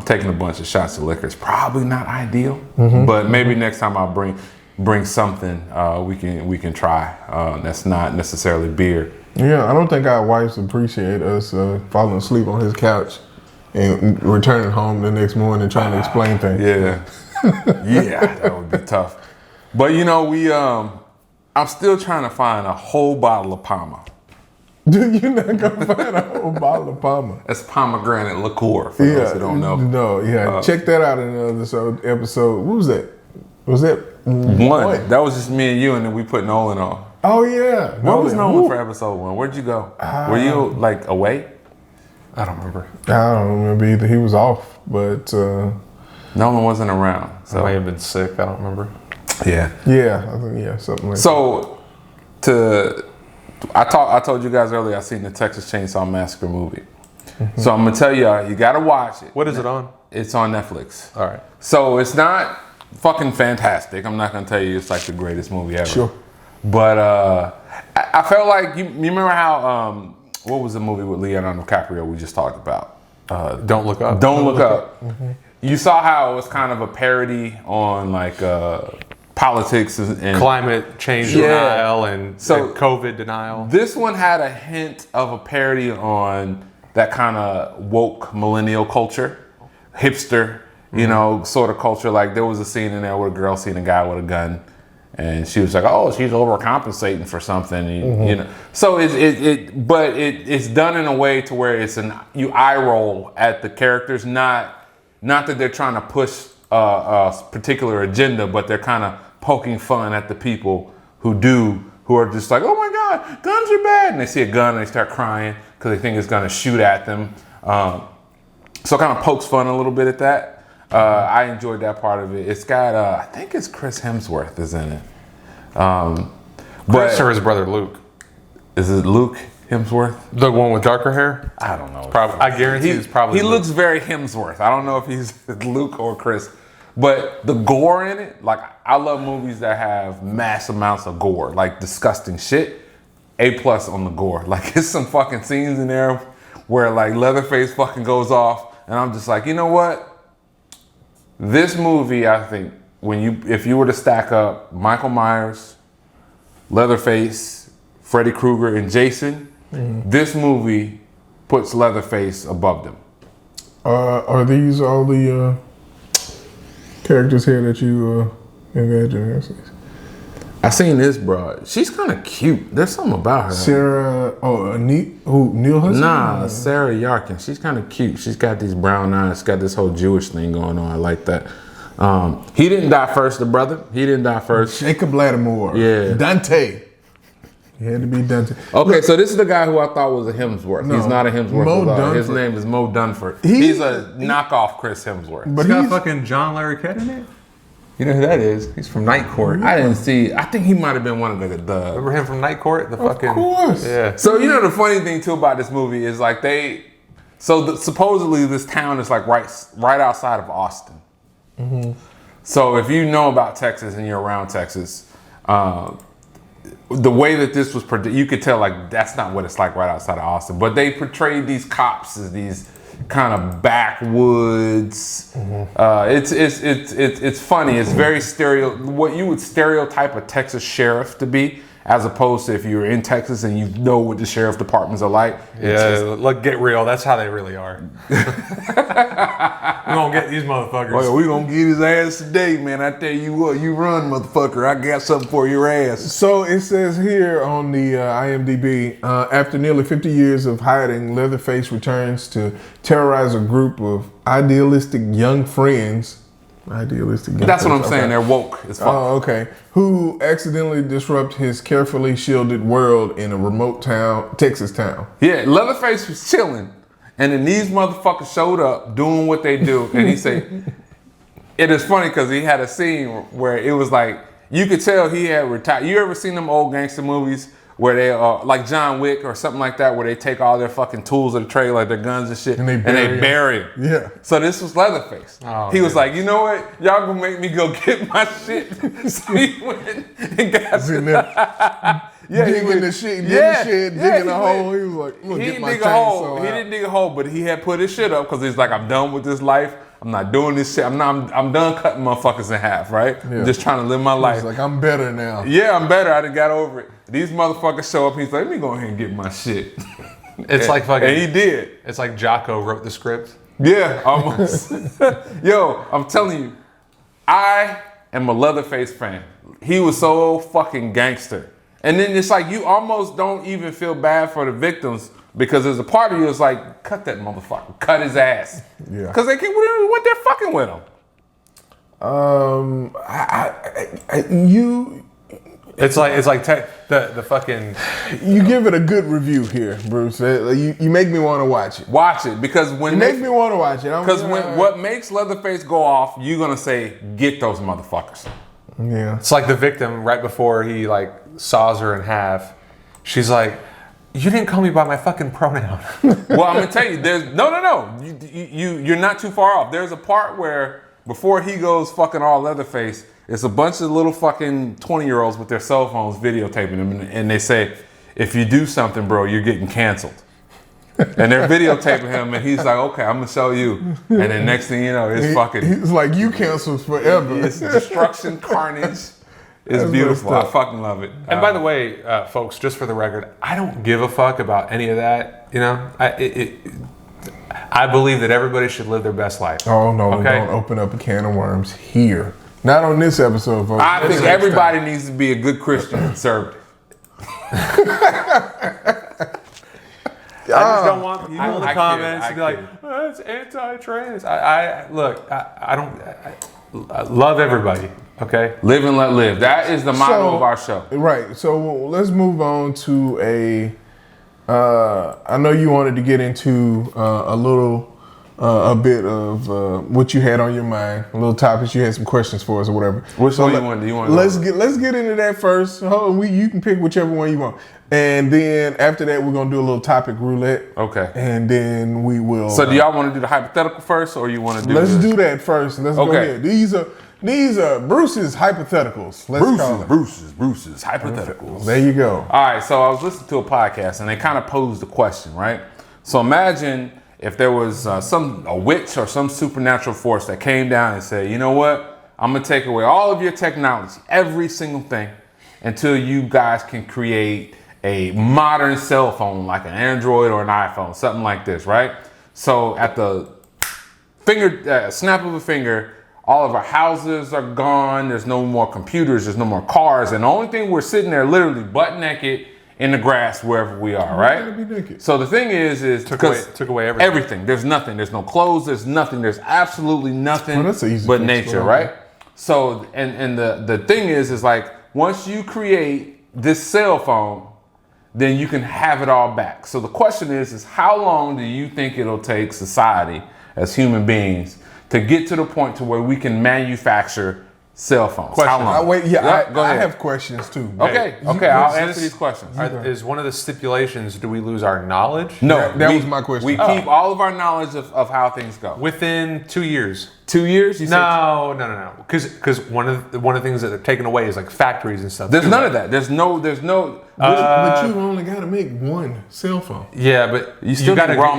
taking a bunch of shots of liquor is probably not ideal. But maybe next time I'll bring something we can try that's not necessarily beer. Yeah, I don't think our wives appreciate us falling asleep on his couch and returning home the next morning trying to explain things. Yeah, yeah, that would be tough. But I'm still trying to find a whole bottle of Palma. Dude, you're not gonna find a whole bottle of Palma. That's pomegranate liqueur for those who don't know. No, yeah, check that out in another episode. What was that? Was that one? That was just me and you, and then we put Nolan on. Oh yeah. Where was Nolan for episode 1? Where'd you go? Were you like away? I don't remember. I don't remember either. He was off, but Nolan wasn't around. So I may have been sick. I don't remember. Yeah. Yeah, I think something like that. So I told you guys earlier I seen the Texas Chainsaw Massacre movie. So I'm gonna tell y'all, you gotta watch it. What is it on? It's on Netflix. All right. So it's not fucking fantastic. I'm not gonna tell you it's like the greatest movie ever. Sure. But I felt like you remember how what was the movie with Leonardo DiCaprio we just talked about? Don't Look Up. Don't Look Up. You saw how it was kind of a parody on like politics and climate change denial and so COVID denial. This one had a hint of a parody on that kind of woke millennial culture, hipster, you know, sort of culture. Like there was a scene in there where a girl seen a guy with a gun, and she was like, "Oh, she's overcompensating for something," you know. So it's done in a way to where you eye roll at the characters, not that they're trying to push a particular agenda, but they're kind of poking fun at the people who are just like, "Oh my God, guns are bad," and they see a gun and they start crying because they think it's gonna shoot at them. So it kind of pokes fun a little bit at that. I enjoyed that part of it. It's got, I think it's Chris Hemsworth is in it. Chris or his brother Luke? Is it Luke Hemsworth? The one with darker hair? I don't know. Probably. I guarantee it's probably He Luke. looks very Hemsworth. I don't know if he's Luke or Chris. But the gore in it, like I love movies that have mass amounts of gore, like disgusting shit. A+ on the gore. Like it's some fucking scenes in there where like Leatherface fucking goes off, and I'm just like, you know what? This movie, I think, if you were to stack up Michael Myers, Leatherface, Freddy Krueger, and Jason, this movie puts Leatherface above them. Are these all the characters here that you imagine? I seen this broad. She's kind of cute. There's something about her. Sarah, Neil Hudson? Nah, Sarah Yarkin. She's kind of cute. She's got these brown eyes. She's got this whole Jewish thing going on. I like that. He didn't die first, the brother. He didn't die first. Jacob Lattimore. Yeah. Dante. He had to be Dante. Okay, so this is the guy who I thought was a Hemsworth. No, he's not a Hemsworth. Mo Dunford. His name is Mo Dunford. He's a knockoff Chris Hemsworth. But he's got fucking John Larry Kett in it? You know who that is? He's from Night Court. I didn't see. I think he might have been one of the. Remember him from Night Court? The fucking. Of course. Yeah. So you know the funny thing too about this movie is like supposedly this town is like right outside of Austin. Mm-hmm. So if you know about Texas and you're around Texas, the way that this was produced, you could tell like that's not what it's like right outside of Austin. But they portrayed these cops as these kind of backwoods. It's funny. It's very what you would stereotype a Texas sheriff to be, as opposed to if you're in Texas and you know what the sheriff departments are like. Look, get real. That's how they really are. We're gonna get these motherfuckers. Oh, we gonna get his ass today, man. I tell you what, you run, motherfucker. I got something for your ass. So it says here on the IMDb, after nearly 50 years of hiding, Leatherface returns to terrorize a group of idealistic young friends. That's what I'm saying. They're woke as fuck. Oh, okay. Who accidentally disrupt his carefully shielded world in a remote Texas town. Yeah, Leatherface was chilling, and then these motherfuckers showed up doing what they do, and he said, it is funny because he had a scene where it was like, you could tell he had retired. You ever seen them old gangster movies where they like John Wick or something like that, where they take all their fucking tools of the trade, like their guns and shit, and they bury them. Yeah. So this was Leatherface. He was like, you know what? Y'all gonna make me go get my shit. So he went and got digging the shit, digging a hole. He was like, I'm gonna get my chainsaw out. He didn't dig a hole, but he had put his shit up because he's like, I'm done with this life. I'm not doing this shit. I'm done cutting motherfuckers in half, right? Yeah. I'm just trying to live my life. He's like, I'm better now. Yeah, I'm better. I done got over it. These motherfuckers show up. He's like, let me go ahead and get my shit. It's like fucking. And he did. It's like Jocko wrote the script. Yeah, almost. Yo, I'm telling you, I am a Leatherface fan. He was so fucking gangster. And then it's like you almost don't even feel bad for the victims because there's a part of you that's like, cut that motherfucker, cut his ass. Yeah. Because they keep what they're fucking with him. It's like the fucking. You give it a good review here, Bruce. You make me want to watch it. Watch it because when make me want to watch it. Because what makes Leatherface go off, you're gonna say, get those motherfuckers. Yeah. It's like the victim right before he like saws her in half. She's like, you didn't call me by my fucking pronoun. Well, I'm gonna tell you, there's no. You're not too far off. There's a part where before he goes fucking all Leatherface, it's a bunch of little fucking 20-year-olds with their cell phones videotaping him, and they say, if you do something, bro, you're getting canceled. And they're videotaping him, and he's like, okay, I'm gonna show you. And then next thing you know, it's fucking. He's like, you canceled forever. It's destruction, carnage. It's beautiful. I fucking love it. And by the way, folks, just for the record, I don't give a fuck about any of that. You know, I believe that everybody should live their best life. Oh no, okay? Don't open up a can of worms here. Not on this episode, folks. I think everybody needs to be a good Christian conservative. I just don't want people in the comments to be like, oh, it's anti-trans. I love everybody. Okay, live and let live. That is the motto of our show. Right. So let's move on to I know you wanted to get into a bit of what you had on your mind, a little topics. You had some questions for us or whatever. Which one you want? Let's get into that first. You can pick whichever one you want, and then after that, we're gonna do a little topic roulette. Okay. And then we will. So do y'all want to do the hypothetical first, or you want to do? Let's do that first. Let's go ahead. These are Bruce's hypotheticals. Bruce's hypotheticals. There you go. All right, so I was listening to a podcast and they kind of posed a question, right? So imagine if there was a witch or some supernatural force that came down and said, you know what? I'm gonna take away all of your technology, every single thing, until you guys can create a modern cell phone like an Android or an iPhone, something like this, right? So at the snap of a finger, all of our houses are gone. There's no more computers. There's no more cars. And the only thing, we're sitting there literally butt naked in the grass wherever we are, right? Be naked. So the thing is took away everything. Everything. There's nothing. There's no clothes. There's nothing. There's absolutely nothing but nature, right? So and the thing is like once you create this cell phone, then you can have it all back. So the question is how long do you think it'll take society as human beings to get to the point to where we can manufacture cell phones? Question. How long? Go ahead. I have questions too. Okay, I'll answer these questions. Is one of the stipulations, do we lose our knowledge? No, that was my question. We keep all of our knowledge of how things go. Within 2 years. 2 years? No. Because one of the things that they're taking away is like factories and stuff. There's none of that. There's no. But you only got to make one cell phone. Yeah, but you still gotta need raw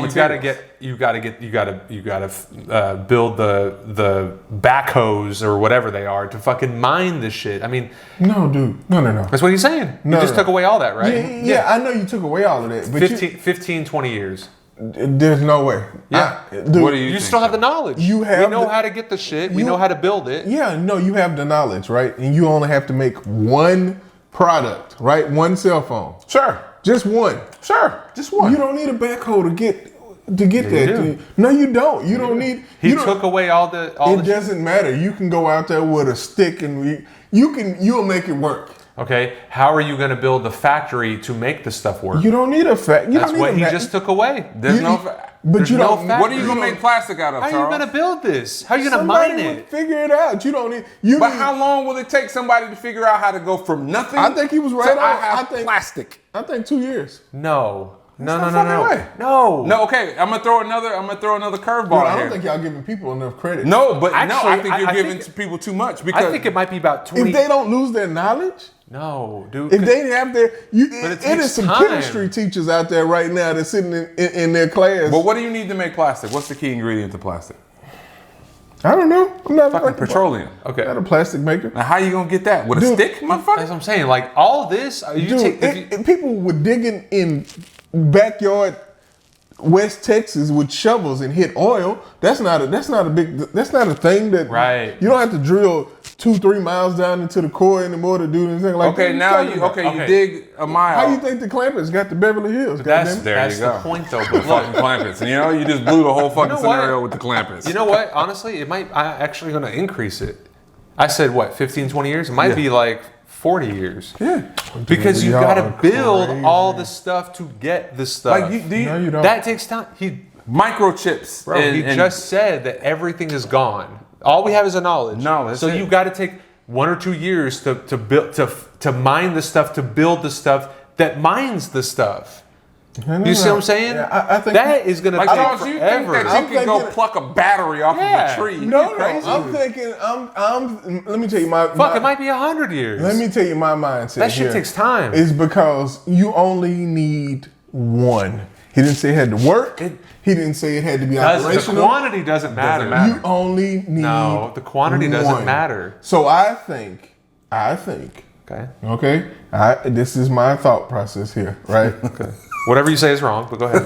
build the backhoes or whatever they are to fucking mine this shit. I mean, no, dude, no. That's what he's saying. You just took away all that, right? Yeah, I know you took away all of that. But 15, 20 years. There's no way. Yeah. Dude, what do you think, still have the knowledge. We know how to get the shit. We know how to build it. Yeah, no, you have the knowledge, right? And you only have to make one product, right? One cell phone. Sure. Just one. Sure. Just one. You don't need a backhoe to get that. No, you don't. You don't need. He took away all the. It doesn't matter. You can go out there with a stick and you'll make it work. Okay, how are you going to build the factory to make the stuff work? You don't need a factory. That's what he just took away. There's no. But you don't. What are you going to make plastic out of? How are you going to build this? How are you going to Somebody mine would it? figure it out. You don't need. But how long will it take somebody to figure out how to go from nothing? I think he was right. I think plastic. I think 2 years. No. No. Okay, I'm gonna throw another curveball. I don't think y'all giving people enough credit. No, but I think you're giving people too much because I think it might be about 20. If they don't lose their knowledge. No, dude. If they have their, it is some chemistry teachers out there right now that's sitting in their class. But what do you need to make plastic? What's the key ingredient to plastic? I don't know. I'm not fucking petroleum. Okay, not a plastic maker. Now how you gonna get that with a stick, motherfucker? That's what I'm saying. Like all this, people were digging in backyard West Texas with shovels and hit oil. That's not a thing that right. You don't have to drill 2-3 miles down into the core anymore to do anything like that. You dig a mile. How you think the Clampets got to Beverly Hills? That's the point though. But fucking Clampets. And you just blew the whole fucking scenario with the Clampets. You know what? Honestly, I'm actually going to increase it. I said 15, 20 years? It might be like 40 years. Yeah. Because you got to build all the stuff to get the stuff. No, you don't. That takes time. Microchips. Bro, he just said that everything is gone. All we have is a knowledge. So you got to take 1 or 2 years to build to mine the stuff, to build the stuff that mines the stuff. You see what I'm saying? Yeah, I think that is going to take forever. You think that you can go pluck a battery off of a tree? No. I'm thinking. Let me tell you my. It might be 100 years. Let me tell you my mindset. That shit takes time. It's because you only need one. He didn't say it had to work. He didn't say it had to be operational. The quantity doesn't matter. You only need the quantity doesn't matter. So I think I think. Okay. This is my thought process here, right? Okay. Whatever you say is wrong, but go ahead.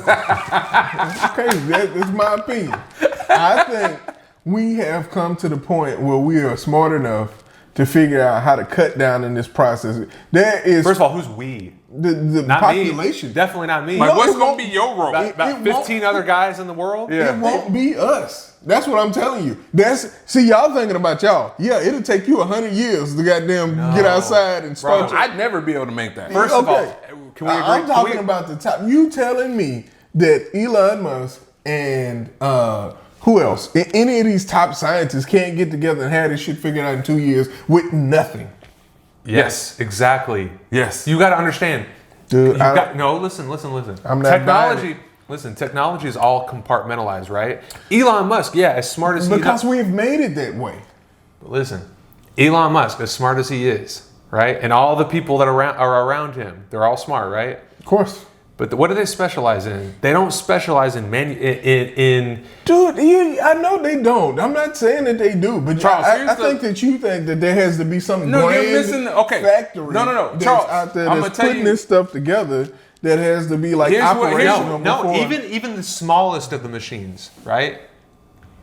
Okay, that's my opinion. I think we have come to the point where we are smart enough to figure out how to cut down in this process. There is, first of all, who's we? The not population. Me. Definitely not me. Like, what's going to be your role? About 15 other guys in the world? Yeah. It won't be us. That's what I'm telling you. See, y'all thinking about y'all. Yeah, it'll take you 100 years to goddamn get outside and start. I'd never be able to make that. First of all, can we agree? I'm talking about the top. You telling me that Elon Musk and who else? Any of these top scientists can't get together and have this shit figured out in 2 years with nothing? Yes, exactly. Yes. You got to understand. Dude, listen. I'm not technology. Listen, technology is all compartmentalized, right? Elon Musk, as smart as he is. Because we've made it that way. But listen, Elon Musk, as smart as he is, right? And all the people that are around him, they're all smart, right? Of course. But what do they specialize in? They don't specialize in Dude, I know they don't. I'm not saying that they do, but Charles, I think that you think that there has to be some you're missing. Okay, factory. No, that's Charles, out there I'm that's gonna tell putting you this stuff together. That has to be like operational. No, even the smallest of the machines, right?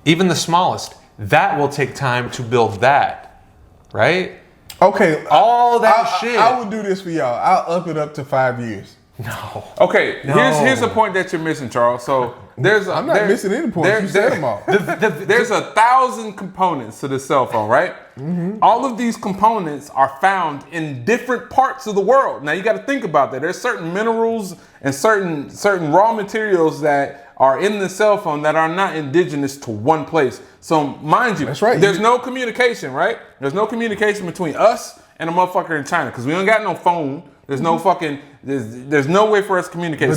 Even the smallest, that will take time to build that, right? Okay, all that shit. I would do this for y'all. I'll up it up to 5 years. No. Okay, here's the point that you're missing, Charles. So I'm not missing any points. You said them all. There's 1,000 components to the cell phone, right? Mm-hmm. All of these components are found in different parts of the world. Now you got to think about that. There's certain minerals and certain raw materials that are in the cell phone that are not indigenous to one place. So mind you, that's right. There's no communication, right? There's no communication between us and a motherfucker in China because we don't got no phone. There's no fucking. There's no way for us to communicate.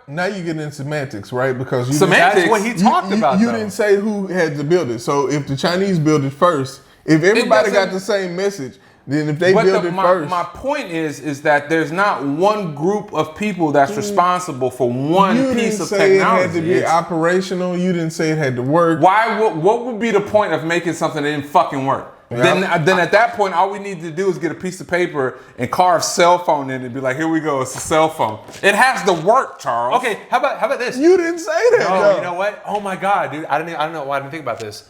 Now you get in semantics, right? Because semantics. That's what he talked about. You didn't say who had to build it. So if the Chinese build it first, if everybody got the same message, then if they build it first. My point is that there's not one group of people that's responsible for one piece of technology. You didn't say it had to be operational. You didn't say it had to work. Why? What would be the point of making something that didn't fucking work? Yeah. Then at that point, all we need to do is get a piece of paper and carve cell phone in it and be like, here we go, it's a cell phone. It has to work, Charles. Okay, how about this? You didn't say that. No, you know what? Oh my God, dude, I don't know why I didn't think about this.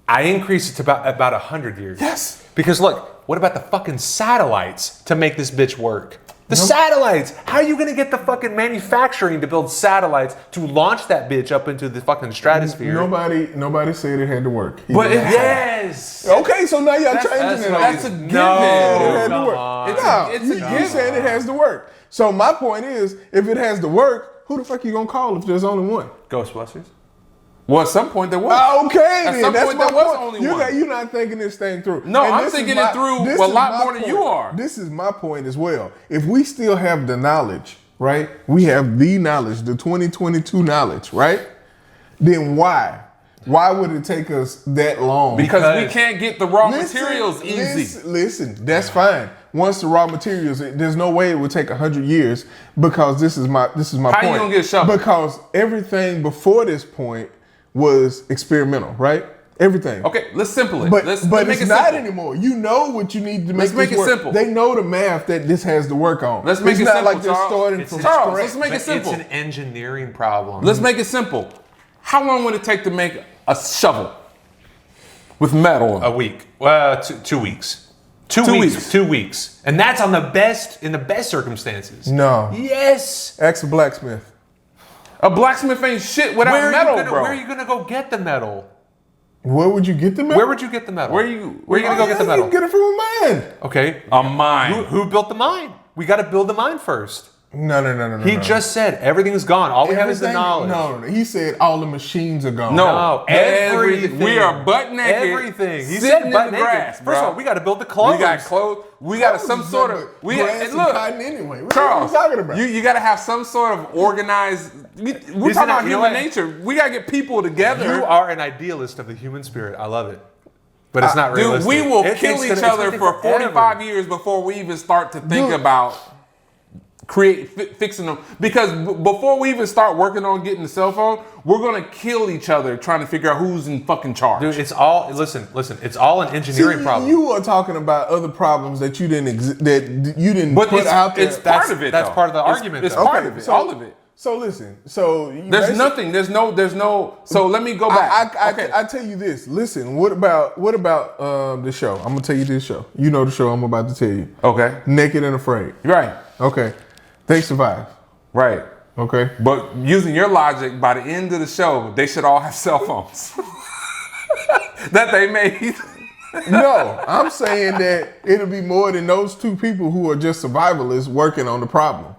I increased it to about 100 years. Yes. Because look, what about the fucking satellites to make this bitch work? Satellites! How are you gonna get the fucking manufacturing to build satellites to launch that bitch up into the fucking stratosphere? Nobody said it had to work. But yes! Okay, so now y'all changing it. That's a given. No, it had to work. It's a given. You said it has to work. So my point is, if it has to work, who the fuck you gonna call if there's only one? Ghostbusters? Well, at some point there was. Okay, at then. some That's point my there was point. only one. You're not thinking this thing through. No, I'm thinking it through a lot more than you are. This is my point as well. If we still have the knowledge, right? We have the knowledge, the 2022 knowledge, right? Then why? Why would it take us that long? Because we can't get the raw materials easy. Listen, that's fine. Once the raw materials, there's no way it would take 100 years because this is my point. How you gonna get shoveled? Because everything before this point was experimental, right? Everything. Okay, let's simple it. But let's it's not anymore. You know what you need to make. Let's make it work. simple. They know the math that this has to work on. Let's make it simple. It's not like they're starting from scratch. Let's make it simple. It's an engineering problem. Let's make it simple. How long would it take to make a shovel with metal? A week. Well, 2 weeks. 2 weeks. 2 weeks. And that's in the best circumstances. No. Yes. Ask a blacksmith. A blacksmith ain't shit without metal, bro. Where are you gonna go get the metal? Where would you get the metal? Where would you get the metal? Where are you gonna go get the metal? You get it from a mine. Okay. A mine. Who built the mine? We got to build the mine first. No. He just said everything's gone. All we have is the knowledge. No. He said all the machines are gone. No, everything. We are butt naked. Everything. He sitting said butt in the naked. grass, First of all, we got to build the clothes. We got clothes. We got some sort of. Grass and cotton anyway. What Charles, are you talking about? You got to have some sort of organized. We're talking about human nature. We got to get people together. You are an idealist of the human spirit. I love it. But it's not realistic. Dude, we will kill each other for 45 years before we even start to think about fixing them, because before we even start working on getting the cell phone, we're gonna kill each other trying to figure out who's in fucking charge. Dude, it's all listen. It's all an engineering problem. You are talking about other problems that you didn't But put out there. It's part of it. That's though. part of the argument. It's though. part of it. All of it. So listen. So There's nothing. There's no. So let me go back. I tell you this. Listen. What about the show? I'm gonna tell you this show. You know the show I'm about to tell you. Okay. Naked and Afraid. Right. Okay. They survive. Right. Okay. But using your logic, by the end of the show, they should all have cell phones that they made. No, I'm saying that it'll be more than those two people who are just survivalists working on the problem.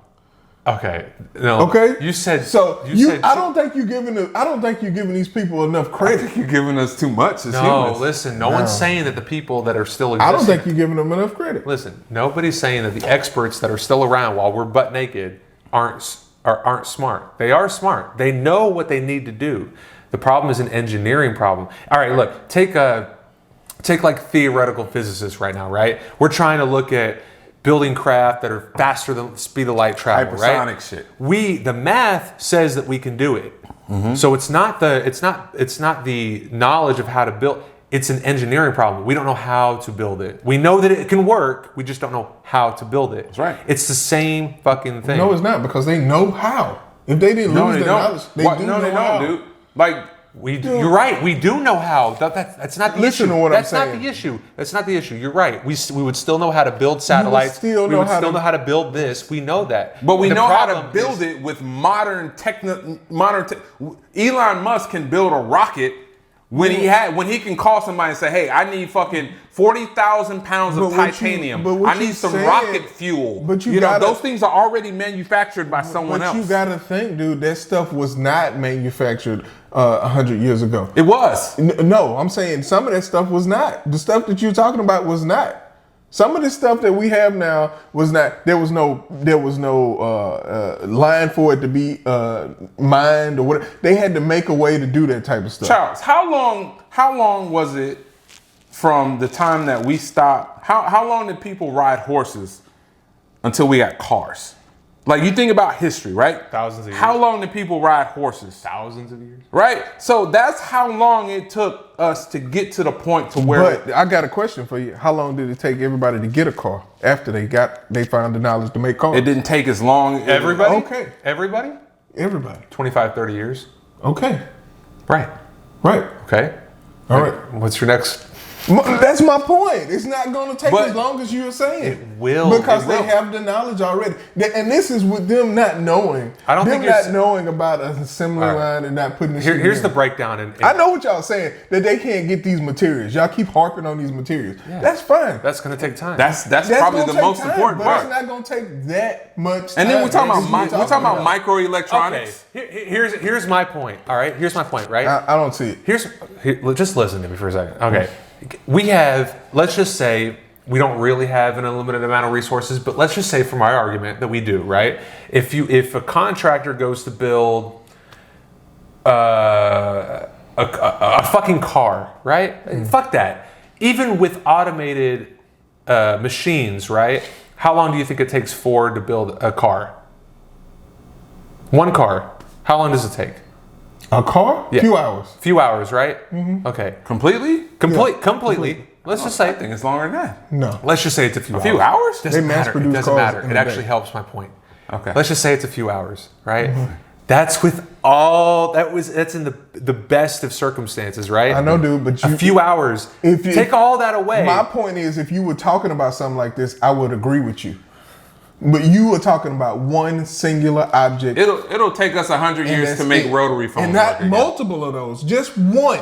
Okay. No. Okay. You said so. said I don't think you're giving these people enough I credit. think you're giving us too much as No, humans. listen. No one's saying that the people that are still existing. I don't think you're giving them enough credit. Listen, nobody's saying that the experts that are still around while we're butt naked aren't smart. They are smart. They know what they need to do. The problem is an engineering problem. All right, look, take like theoretical physicists right now, right? We're trying to look at building craft that are faster than the speed of light travel, Hypersonic right? shit. The math says that we can do it. Mm-hmm. So it's not the knowledge of how to build. It's an engineering problem. We don't know how to build it. We know that it can work. We just don't know how to build it. That's right. It's the same fucking thing. No, it's not, because they know how. If they didn't lose their knowledge, they don't, dude. Like, you're right. We do know how. That's not the Listen issue. to what I'm That's not saying. the issue. That's not the issue. You're right. We would still know how to build satellites. We would still know how to build this. We know that. but we The know how to problem build it with modern. Elon Musk can build a rocket when he can call somebody and say, "Hey, I need fucking 40,000 pounds of titanium. I need some rocket fuel." But those things are already manufactured by someone else. But you gotta think, dude, that stuff was not manufactured 100 years ago. It was. No, I'm saying some of that stuff was not. The stuff that you're talking about was not. Some of the stuff that we have now was not. There was no line for it to be mined or whatever. They had to make a way to do that type of stuff. Charles, how long was it from the time that we stopped? How long did people ride horses until we got cars? Like, you think about history, right? Thousands of years. How long did people ride horses? Thousands of years. Right? So that's how long it took us to get to the point to where... But I got a question for you. How long did it take everybody to get a car after they found the knowledge to make cars? It didn't take as long. Everybody? Okay. Everybody? Everybody. 25, 30 years. Okay. Right. Right. Okay. All right. What's your next? That's my point. It's not going to take But as long as you're saying. It will. Because It will. they have the knowledge already. And this is with them not knowing. I don't them think not knowing about an assembly line and not putting the shit Here's the in. breakdown. I know what y'all saying, that they can't get these materials. Y'all keep harping on these materials. Yeah. That's fine. That's going to take time. That's probably gonna the most take time, important but part. it's not going to take that much time. And then we're talking That's what about microelectronics. Okay. Here's my point. All right. Here's my point. Right. I don't see it. Just listen to me for a second. Okay. We have, let's just say, we don't really have an unlimited amount of resources, but let's just say from our argument that we do, right? If a contractor goes to build a fucking car, right? Fuck that. Even with automated machines, right? How long do you think it takes Ford to build a car? One car. How long does it take? A car? Yeah. Few hours, right? Mm-hmm. Okay. Completely? Completely. Let's just say. I think it's longer than that. No. Let's just say it's a few hours. A few hours? Doesn't matter. It produce doesn't cars matter. in It a actually day. helps my point. Okay. Let's just say it's a few hours, right? Mm-hmm. That's with all that's in the best of circumstances, right? I know, dude, but a few hours. Take all that away. My point is, if you were talking about something like this, I would agree with you. But you were talking about one singular object. It'll take us 100 years to make rotary phones. And not multiple of those, just one.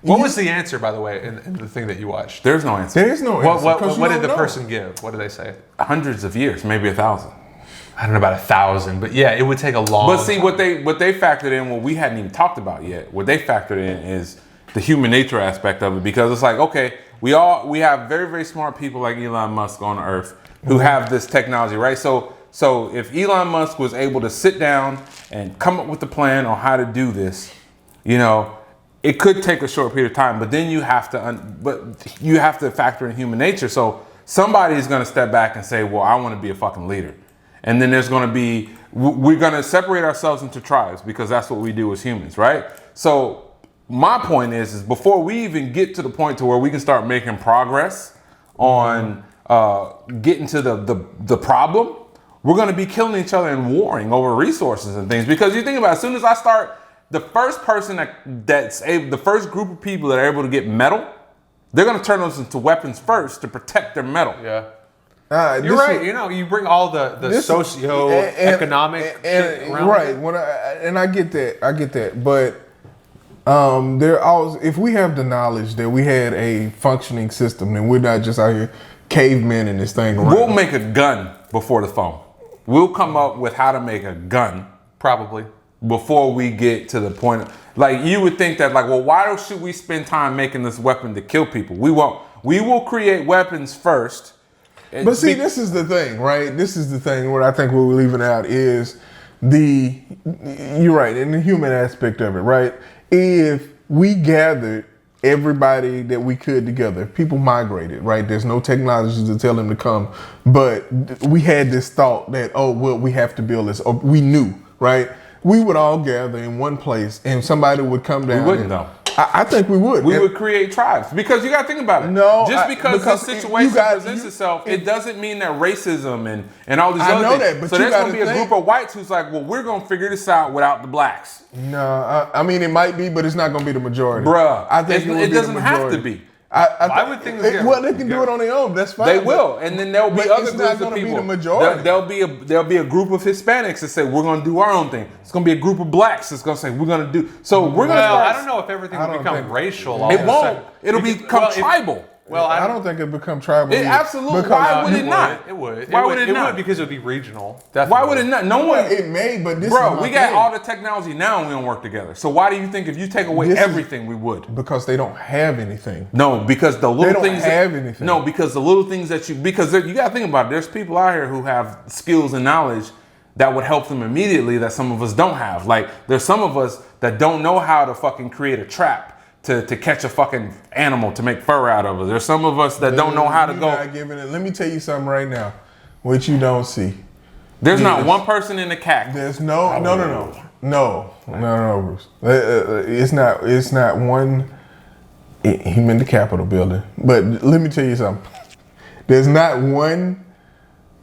What was the answer, by the way, in the thing that you watched? There's no answer. There is no answer. What did the person give? What did they say? Hundreds of years, maybe 1,000. I don't know about 1,000, but yeah, it would take a long But see, time. what they factored in, what we hadn't even talked about yet, what they factored in is the human nature aspect of it, because it's like, okay, we have very, very smart people like Elon Musk on Earth who have this technology, right? So if Elon Musk was able to sit down and come up with a plan on how to do this, it could take a short period of time, but then you have to factor in human nature. So somebody's going to step back and say, well, I want to be a fucking leader. and then there's going to be, we're going to separate ourselves into tribes because that's what we do as humans, right? So my point is before we even get to the point to where we can start making progress on getting to the problem, we're going to be killing each other and warring over resources and things. Because you think about it, as soon as I start, the first person that's able, the first group of people that are able to get metal, they're going to turn those into weapons first to protect their metal. Yeah. You're right. You bring all the socio-economic shit around. Right. I get that. But there always, if we have the knowledge that we had a functioning system, then we're not just out here cavemen in this thing around. We'll make a gun before the phone. We'll come up with how to make a gun. Probably. Before we get to the point, like you would think that, like, well, why should we spend time making this weapon to kill people? We won't. We will create weapons first. But see, this is the thing, right? This is the thing. What I think we're leaving out is you're right, in the human aspect of it, right? If we gathered everybody that we could together, if people migrated, right? There's no technology to tell them to come, but we had this thought that, oh, well, we have to build this. Or we knew, right? We would all gather in one place and somebody would come down. We wouldn't though. I think we would. We would create tribes because you got to think about it. No, just because the situation presents itself, it doesn't mean that racism and all these other things. That, but so there's going to be a group of whites who's like, well, we're going to figure this out without the blacks. No, I mean it might be, but it's not going to be the majority. Bruh, I think it doesn't have to be. I would think they can do it on their own. That's fine. They will, and then there'll be other groups of people. Be the majority. There'll be a group of Hispanics that say we're going to do our own thing. It's going to be a group of blacks that's going to say we're going to do. So we're going to. I don't know if everything will become racial. It won't. It'll become tribal. Well, I don't think it'll become tribal. It absolutely. Why would it not? It would. Why would it not? It would because it would be regional. Definitely. Why would it not? No one. It may, but this. Bro, we got all the technology now, and we don't work together. So why do you think if you take away everything, we would? Because they don't have anything. No, because the little things. They don't have anything. No, because the little things that you got to think about it. There's people out here who have skills and knowledge that would help them immediately that some of us don't have. Like there's some of us that don't know how to fucking create a trap. To catch a fucking animal to make fur out of it. There's some of us that don't know how to go. Not giving it. Let me tell you something right now, what you don't see. There's not one person in the CAC. There's no, Bruce. It's not one. Him in the Capitol building. But let me tell you something. There's not one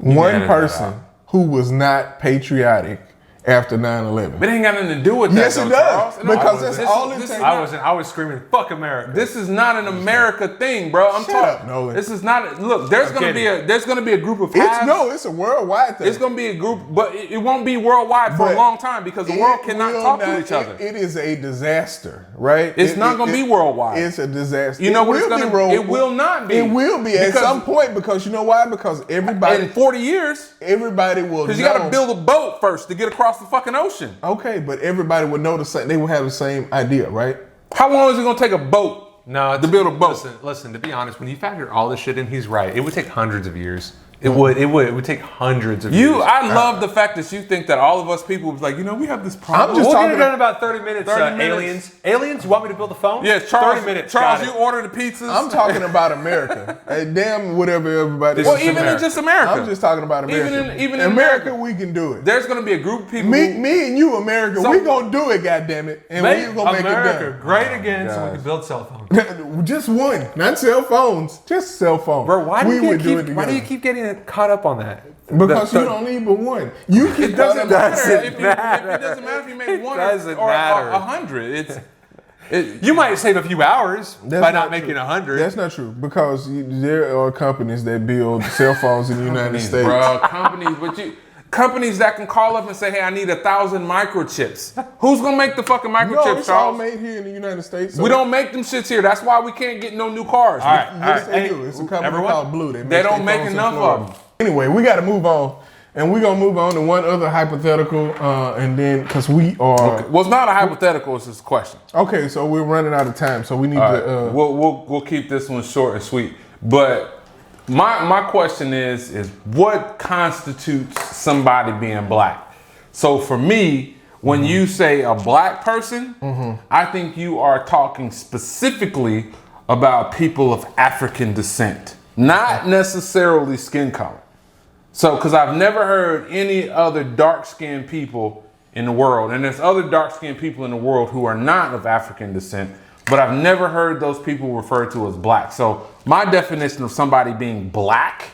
person who was not patriotic after 9/11. But it ain't got nothing to do with that. Yes, it does. Because that's all it takes. I was screaming, "Fuck America!" This is not an America thing, bro. I'm talking. Nolan. This is not. Look, there's gonna be a group of. It's a worldwide thing. It's gonna be a group, but it won't be worldwide for a long time because the world cannot talk to each other. It is a disaster, right? It's not gonna be worldwide. It's a disaster. You know what it's gonna be? It will not be. It will be at some point because you know why? Because everybody in 40 years, everybody will. Because you got to build a boat first to get across the fucking ocean. Okay, but everybody would know they would have the same idea, right? How long is it gonna take a boat to build a boat? Listen, to be honest, when you factor all this shit in, he's right. It would take hundreds of years. It would take hundreds of years. I love the fact that you think that all of us people was like, we have this problem. We'll get it done in about 30 minutes. 30 minutes. Aliens, you want me to build a phone? Yeah, Charles. 30 minutes. Charles, you order the pizzas. I'm talking about America. Damn, whatever everybody. Well, even in just America. I'm just talking about America. Even in America, we can do it. There's gonna be a group of people. Me and you, America, we gonna do it. Goddamn it, and we gonna make America it done. great again, so we can build cell phones. Just one, not cell phones, just cell phones. Bro, why do you keep getting caught up on that? Because you don't need but one. It doesn't matter. If it doesn't matter if you make one or 100. You might save a few hours by not making 100. That's not true because there are companies that build cell phones in the United States. Bro, companies that can call up and say, hey, I need 1,000 microchips. Who's gonna make the fucking microchips, No, it's Charles? all made here in the United States. So we don't make them shits here. That's why we can't get no new cars. All right. Yes, they do. It's a company called Blue. They don't make enough of them. Anyway, we got to move on. And we're going to move on to one other hypothetical. And then, because we are... Okay. Well, it's not a hypothetical. It's just a question. Okay, so we're running out of time. So we need to... We'll keep this one short and sweet. But my question is what constitutes somebody being black? So for me, when you say a black person, I think you are talking specifically about people of African descent. Not necessarily skin color. So, because I've never heard any other dark-skinned people in the world, and there's other dark-skinned people in the world who are not of African descent, but I've never heard those people referred to as black. So my definition of somebody being black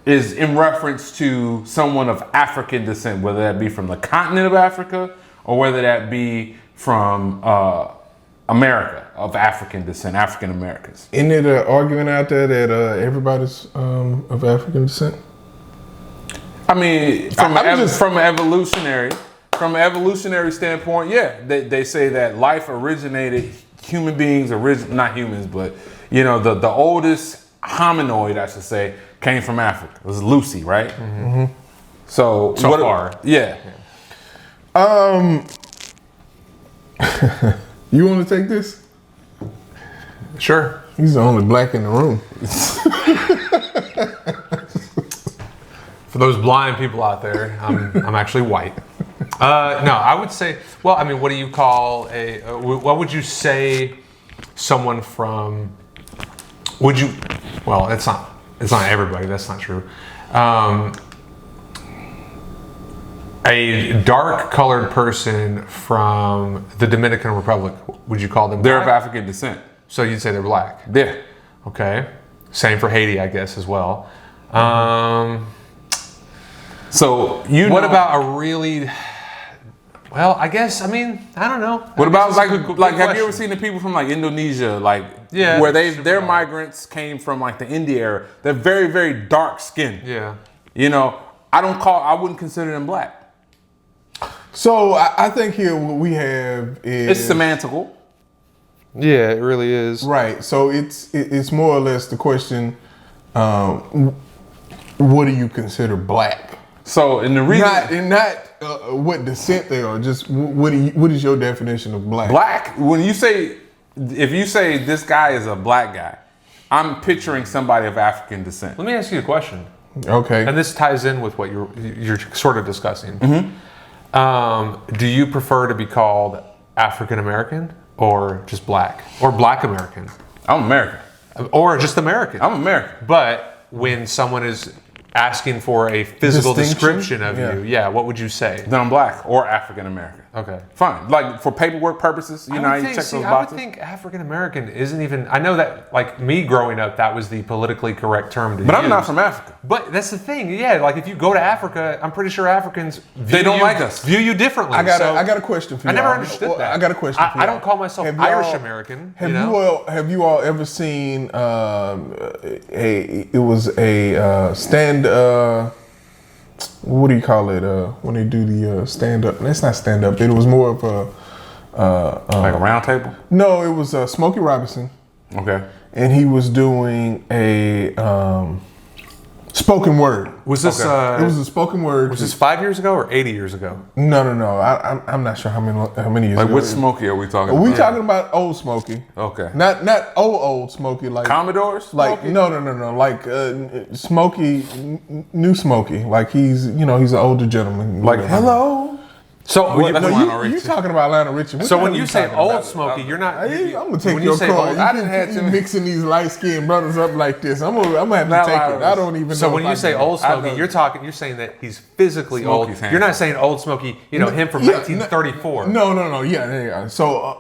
is in reference to someone of African descent, whether that be from the continent of Africa or whether that be from America of African descent, African Americans. Isn't it an argument out there that everybody's of African descent? I mean, from an evolutionary standpoint, yeah, they say that life originated, human beings, not humans, but the oldest hominoid, I should say, came from Africa. It was Lucy, right? Mm-hmm. So far, yeah. You want to take this? Sure. He's the only black in the room. For those blind people out there, I'm actually white. No, I would say. Well, I mean, what do you call what would you say someone from? Would you? Well, it's not everybody. That's not true. A dark-colored person from the Dominican Republic, would you call them They're black? of African descent. So you'd say they're black? Yeah. Okay. Same for Haiti, I guess, as well. So what about a really? Well, I guess I don't know. What about Good have you question. ever seen the people from like Indonesia, Yeah, where super their dark. migrants came from like the India era? They're very, very dark skinned. Yeah. I wouldn't consider them black. So I think here what we have is It's semantical. Yeah, it really is. right. So it's more or less the question: what do you consider black? So in the reason Not what descent they are. Just what is your definition of black? black, if you say this guy is a black guy, I'm picturing somebody of African descent. Let me ask you a question, Okay. and this ties in with what you're sort of discussing. Do you prefer to be called African American or just black or Black American I'm American. or just American? I'm American. But when someone is asking for a physical Distinction? description of Yeah. you, what would you say? Then I'm black or African American. Okay. Fine. Like for paperwork purposes, how you check those I would boxes. think African American isn't even. I know that, like me growing up, that was the politically correct term to But use. I'm not from Africa. But that's the thing. Yeah, like if you go to Africa, I'm pretty sure Africans They don't like us. View you differently. I got a question for you. I never understood that. I got a question for you. I don't call myself Have Irish y'all- American. Have you all ever seen it was a stand what do you call it when they do the stand up? That's not stand up. It was more of a Like a round table? no. It was Smokey Robinson, Okay. and he was doing a spoken word. Was this It was a spoken word. was this 5 years ago or 80 years ago? No. I'm not sure how many years Like ago. which Smokey are we talking Are we about? talking about old Smokey? Okay. Not old Smokey, like Commodores? like Smokey? no, like Smokey, new Smokey, like he's an older gentleman. Like Whatever. hello. So That's when Lionel you Richie. talking about Lionel Richie? What so the when hell you are say talking old about? Smokey, you're not. I'm gonna take when your you say call. old- You I didn't have you to- mixing these light skinned brothers up like this. I'm gonna have Now to take I it. was- I don't even know. So when if you I say can- old I Smokey, know. you're saying that he's physically Smokey's old. You're not saying old Smokey, him from 1934. No. Yeah. So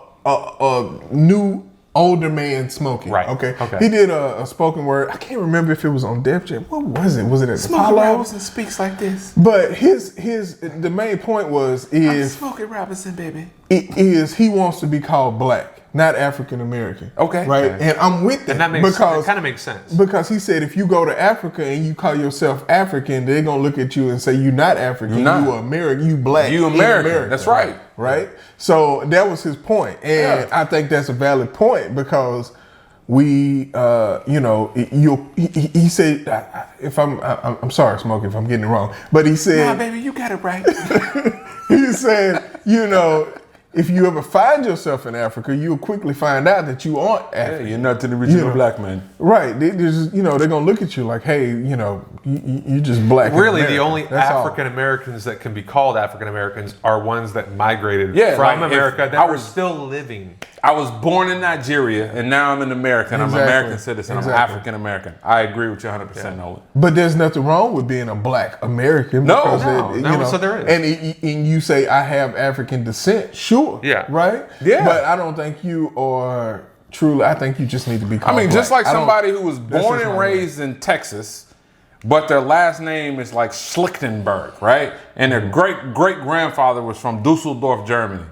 new older man Smokey. Right. Okay. Okay. He did a spoken word. I can't remember if it was on Def Jam. What was it? Was it at Smokey Apollo? Robinson speaks like this. But the main point is Smokey Robinson, baby. he wants to be called black, not African American. Okay. Right? Okay. And I'm with And that that kind of makes sense. because he said if you go to Africa and you call yourself African, they're gonna look at you and say you're not African, You're not. you American, you black. You in American. America. That's right. Right? So that was his point. And Yeah. I think that's a valid point because we he said if I'm sorry, Smokey, if I'm getting it wrong. But he said Nah, baby, you got it right. he said, if you ever find yourself in Africa, you'll quickly find out that you aren't Yeah, African. you're not the original Yeah. black man. Right. They're gonna look at you like, hey, You just black. Really, the only African Americans that can be called African Americans are ones that migrated from America that were still living. I was born in Nigeria, and now I'm an American. I'm an American citizen. I'm African American. I agree with you 100%, Nolan. But there's nothing wrong with being a black American. So there is. And you say, I have African descent. Sure. Yeah. Right? Yeah. But I don't think you are truly, I think you just need to be called black. Just like somebody who was born and raised in Texas, but their last name is like Schlichtenberg, right? And their great-great-grandfather was from Dusseldorf, Germany.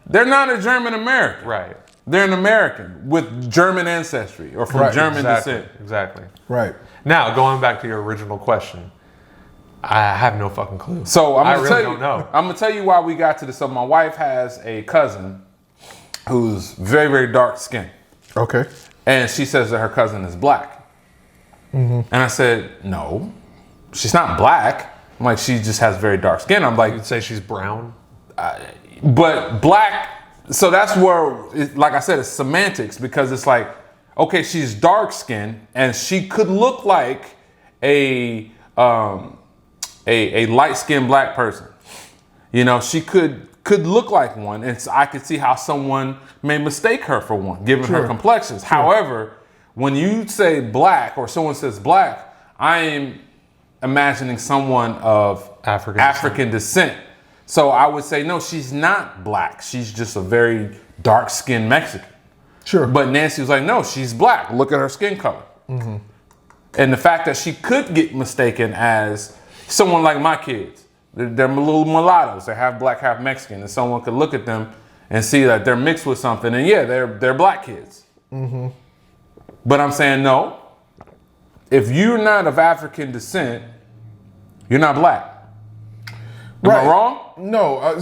They're not a German American. Right. They're an American with German ancestry or from German descent. Exactly. Right. Now, going back to your original question, I have no fucking clue. So I really don't know. I'm gonna tell you why we got to this. So my wife has a cousin who's very, very dark skinned. Okay. And she says that her cousin is black. And I said, no, she's not black. I'm like, she just has very dark skin. I'm like, You'd say she's brown? but black, so that's where, like I said, it's semantics, because it's like, okay, she's dark skinned and she could look like a light skinned black person. You know, she could look like one, and so I could see how someone may mistake her for one, given her complexions. However, when you say black or someone says black, I am imagining someone of African descent. So I would say, no, she's not black. She's just a very dark-skinned Mexican. Sure. But Nancy was like, no, she's black. Look at her skin color. And the fact that she could get mistaken as someone like my kids. They're little mulattoes. They half black, half Mexican. And someone could look at them and see that they're mixed with something. And yeah, they're black kids. But I'm saying, no. If you're not of African descent, you're not black. Am I wrong? No.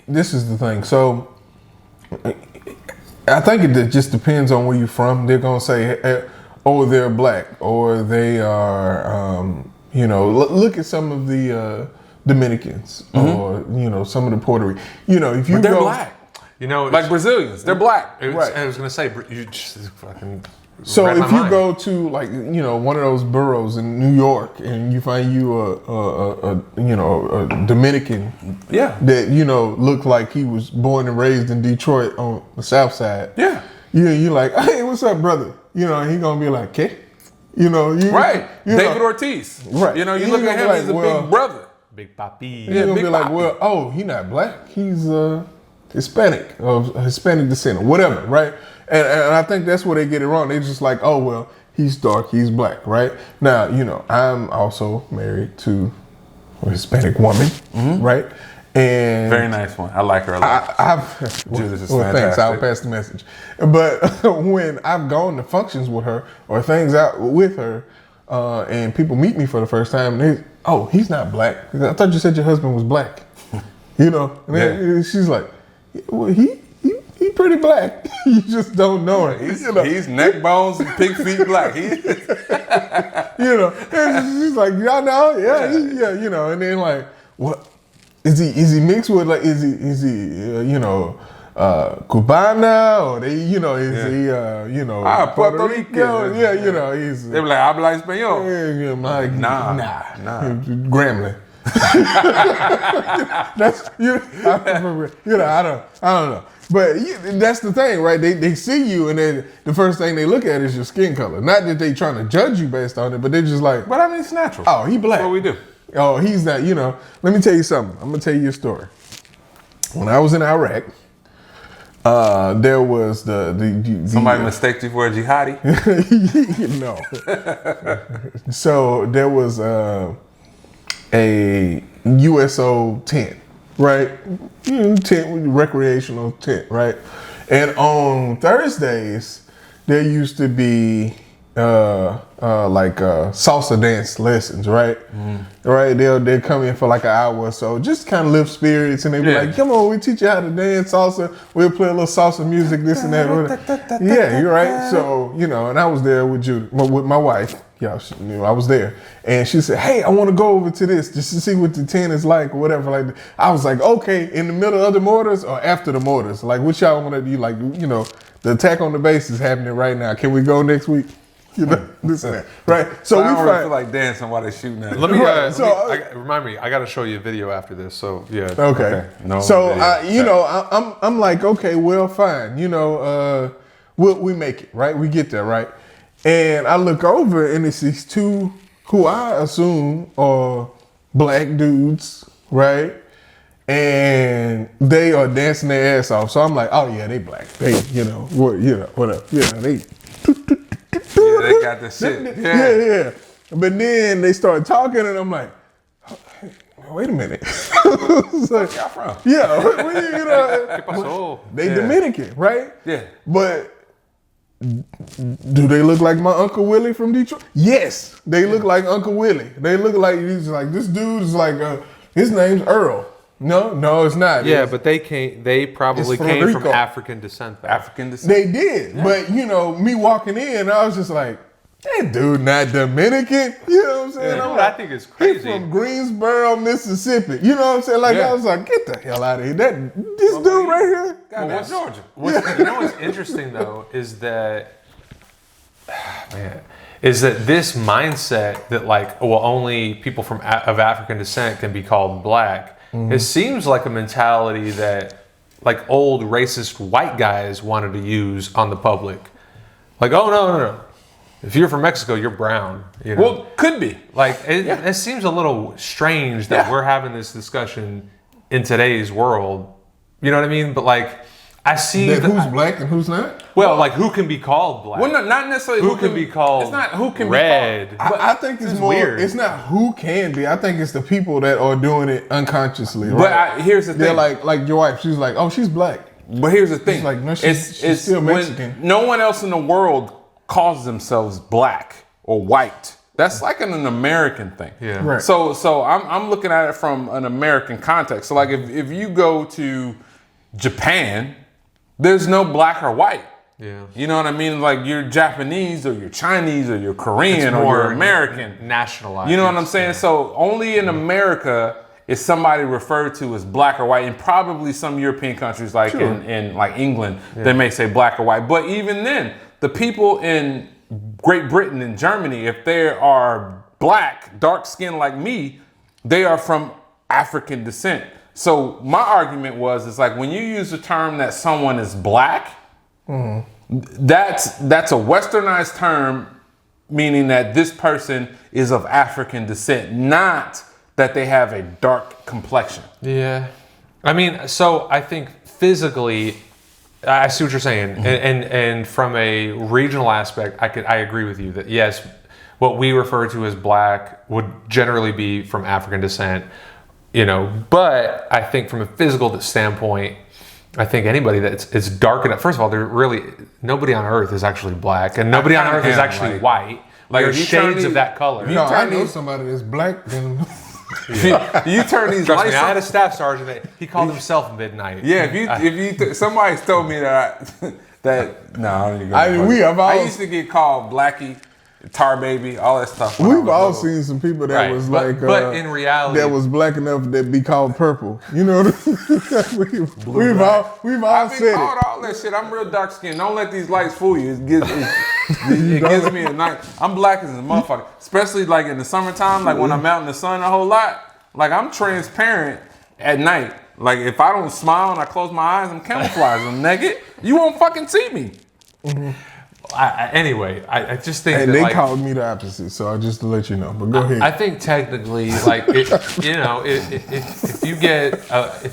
This is the thing. So I think it just depends on where you're from. They're going to say, oh, they're black, or they are, look at some of the Dominicans, or, some of the Puerto Ricans. If you they're black. Like Brazilians, they're black. I was going to say, you just fucking... So if you go to one of those boroughs in New York and you find you a Dominican that looked like he was born and raised in Detroit on the South Side, you're like, hey, what's up, brother? And he gonna be like, okay, David Ortiz, right? You look at him, he's a big brother, big papi. He's gonna be like, well, he's not black, he's Hispanic, of Hispanic descent, or whatever, right? And I think that's where they get it wrong. They're just like, oh, well, he's dark, he's black, right? Now, I'm also married to a Hispanic woman, right? And very nice one. I like her a lot. Judith is fantastic. Thanks, I'll pass the message. But when I've gone to functions with her or things out with her, and people meet me for the first time, he's not black. I thought you said your husband was black. And she's like, well, he pretty black. You just don't know it. He's neck bones and pig feet black. And she's like, y'all know, and then like, what is he mixed with? Like, is he Cubana, or is he Puerto Rican? He's they be like, habla español. Like, nah. Gremlin. That's I don't know. But that's the thing, right? They see you, and then the first thing they look at is your skin color. Not that they trying to judge you based on it, but they're just like, but I mean, it's natural. Oh, he black. That's what we do. Oh, he's not. Let me tell you something. I'm gonna tell you a story. When I was in Iraq, there was somebody mistaked you for a jihadi. No. So there was a USO tent, right? Tent, recreational tent, right? And on Thursdays, there used to be salsa dance lessons, right? Right? They'll come in for like an hour or so, just kind of lift spirits, and they be like, "Come on, we teach you how to dance salsa. We'll play a little salsa music, this and that." Yeah, you're right. So and I was there with Judy, with my wife. Yeah, I was there, and she said, "Hey, I want to go over to this just to see what the tent is like, or whatever." Like, I was like, "Okay, in the middle of the mortars or after the mortars? Like, what y'all want to do? Like, the attack on the base is happening right now. Can we go next week?" You know, this and that, right? So I we don't really find feel like dancing while they're shooting at Let me. me, Right, I got to show you a video after this. So yeah. Okay. No So video. you know, I'm like, okay, well, fine. You know, we make it, right? We get there, right? And I look over and it's these two who I assume are black dudes, right? And they are dancing their ass off. So I'm like, oh yeah, they black. They, whatever. Yeah, they. Yeah, they got the shit. Yeah. But then they start talking, and I'm like, hey, wait a minute. It's like, Where y'all from? yeah, they Dominican, right? Yeah. But do they look like my Uncle Willie from Detroit? Yes, they look like Uncle Willie. They look like he's like this dude is like his name's Earl. No, it's not. Yeah, but they probably It's came from Federico. African descent. Though. African descent. They did, but me walking in, I was just like, that dude not Dominican. You know what I'm saying? You know I'm what I like, think is he crazy? from Greensboro, Mississippi. You know what I'm saying? Like Yeah. I was like, get the hell out of here. This dude right here. Well, what's Georgia? You know what's interesting though is that this mindset that like only people of African descent can be called black. It seems like a mentality that like old racist white guys wanted to use on the public. Like, oh no. If you're from Mexico, you're brown. You know? Well, could be. Like it seems a little strange that we're having this discussion in today's world. You know what I mean? But like, I see Who's black and who's not? Well, like who can be called black? Well, not necessarily who can be called. It's not who can red. be called. I think it's more. weird. It's not who can be. I think it's the people that are doing it unconsciously. Right? But here's the thing. They're like your wife. She's like, oh, she's black. But here's the thing. It's like, no, she's still when Mexican. no one else in the world calls themselves black or white. That's like an American thing. Yeah. Right. So I'm looking at it from an American context. So like if you go to Japan, there's no black or white. Yeah. You know what I mean? Like you're Japanese or you're Chinese or you're Korean or you're American. Nationalized. You know what I'm saying? So only in America is somebody referred to as black or white, and probably some European countries like in like England, they may say black or white. But even then, the people in Great Britain and Germany, if they are black, dark skinned like me, they are from African descent. So my argument is like when you use the term that someone is black, that's a westernized term, meaning that this person is of African descent, not that they have a dark complexion. Yeah. I mean, so I think physically, I see what you're saying, and from a regional aspect, I agree with you that yes, what we refer to as black would generally be from African descent. But I think from a physical standpoint, I think anybody that's dark enough. First of all, nobody on Earth is actually black, and nobody on Earth is actually white. Like there's shades of that color. No, I know somebody that's black. Then You turn these Trust lights me, I had on. a staff sergeant that he called himself Midnight. Yeah, somebody's told me that no, I don't even go. I used to get called Blackie, Tar Baby, all that stuff. we've all seen some people that Right. was But in reality, that was black enough that be called purple. You know what I mean? we've all I've been said called it. all that shit. I'm real dark skinned. Don't let these lights fool you. It gives me a night. I'm black as a motherfucker. Especially like in the summertime, like when I'm out in the sun a whole lot. Like I'm transparent at night. Like if I don't smile and I close my eyes, I'm camouflaged. I'm naked. You won't fucking see me. Anyway, I just think And that, they called me the opposite, so just to let you know. But go ahead. I think technically, like if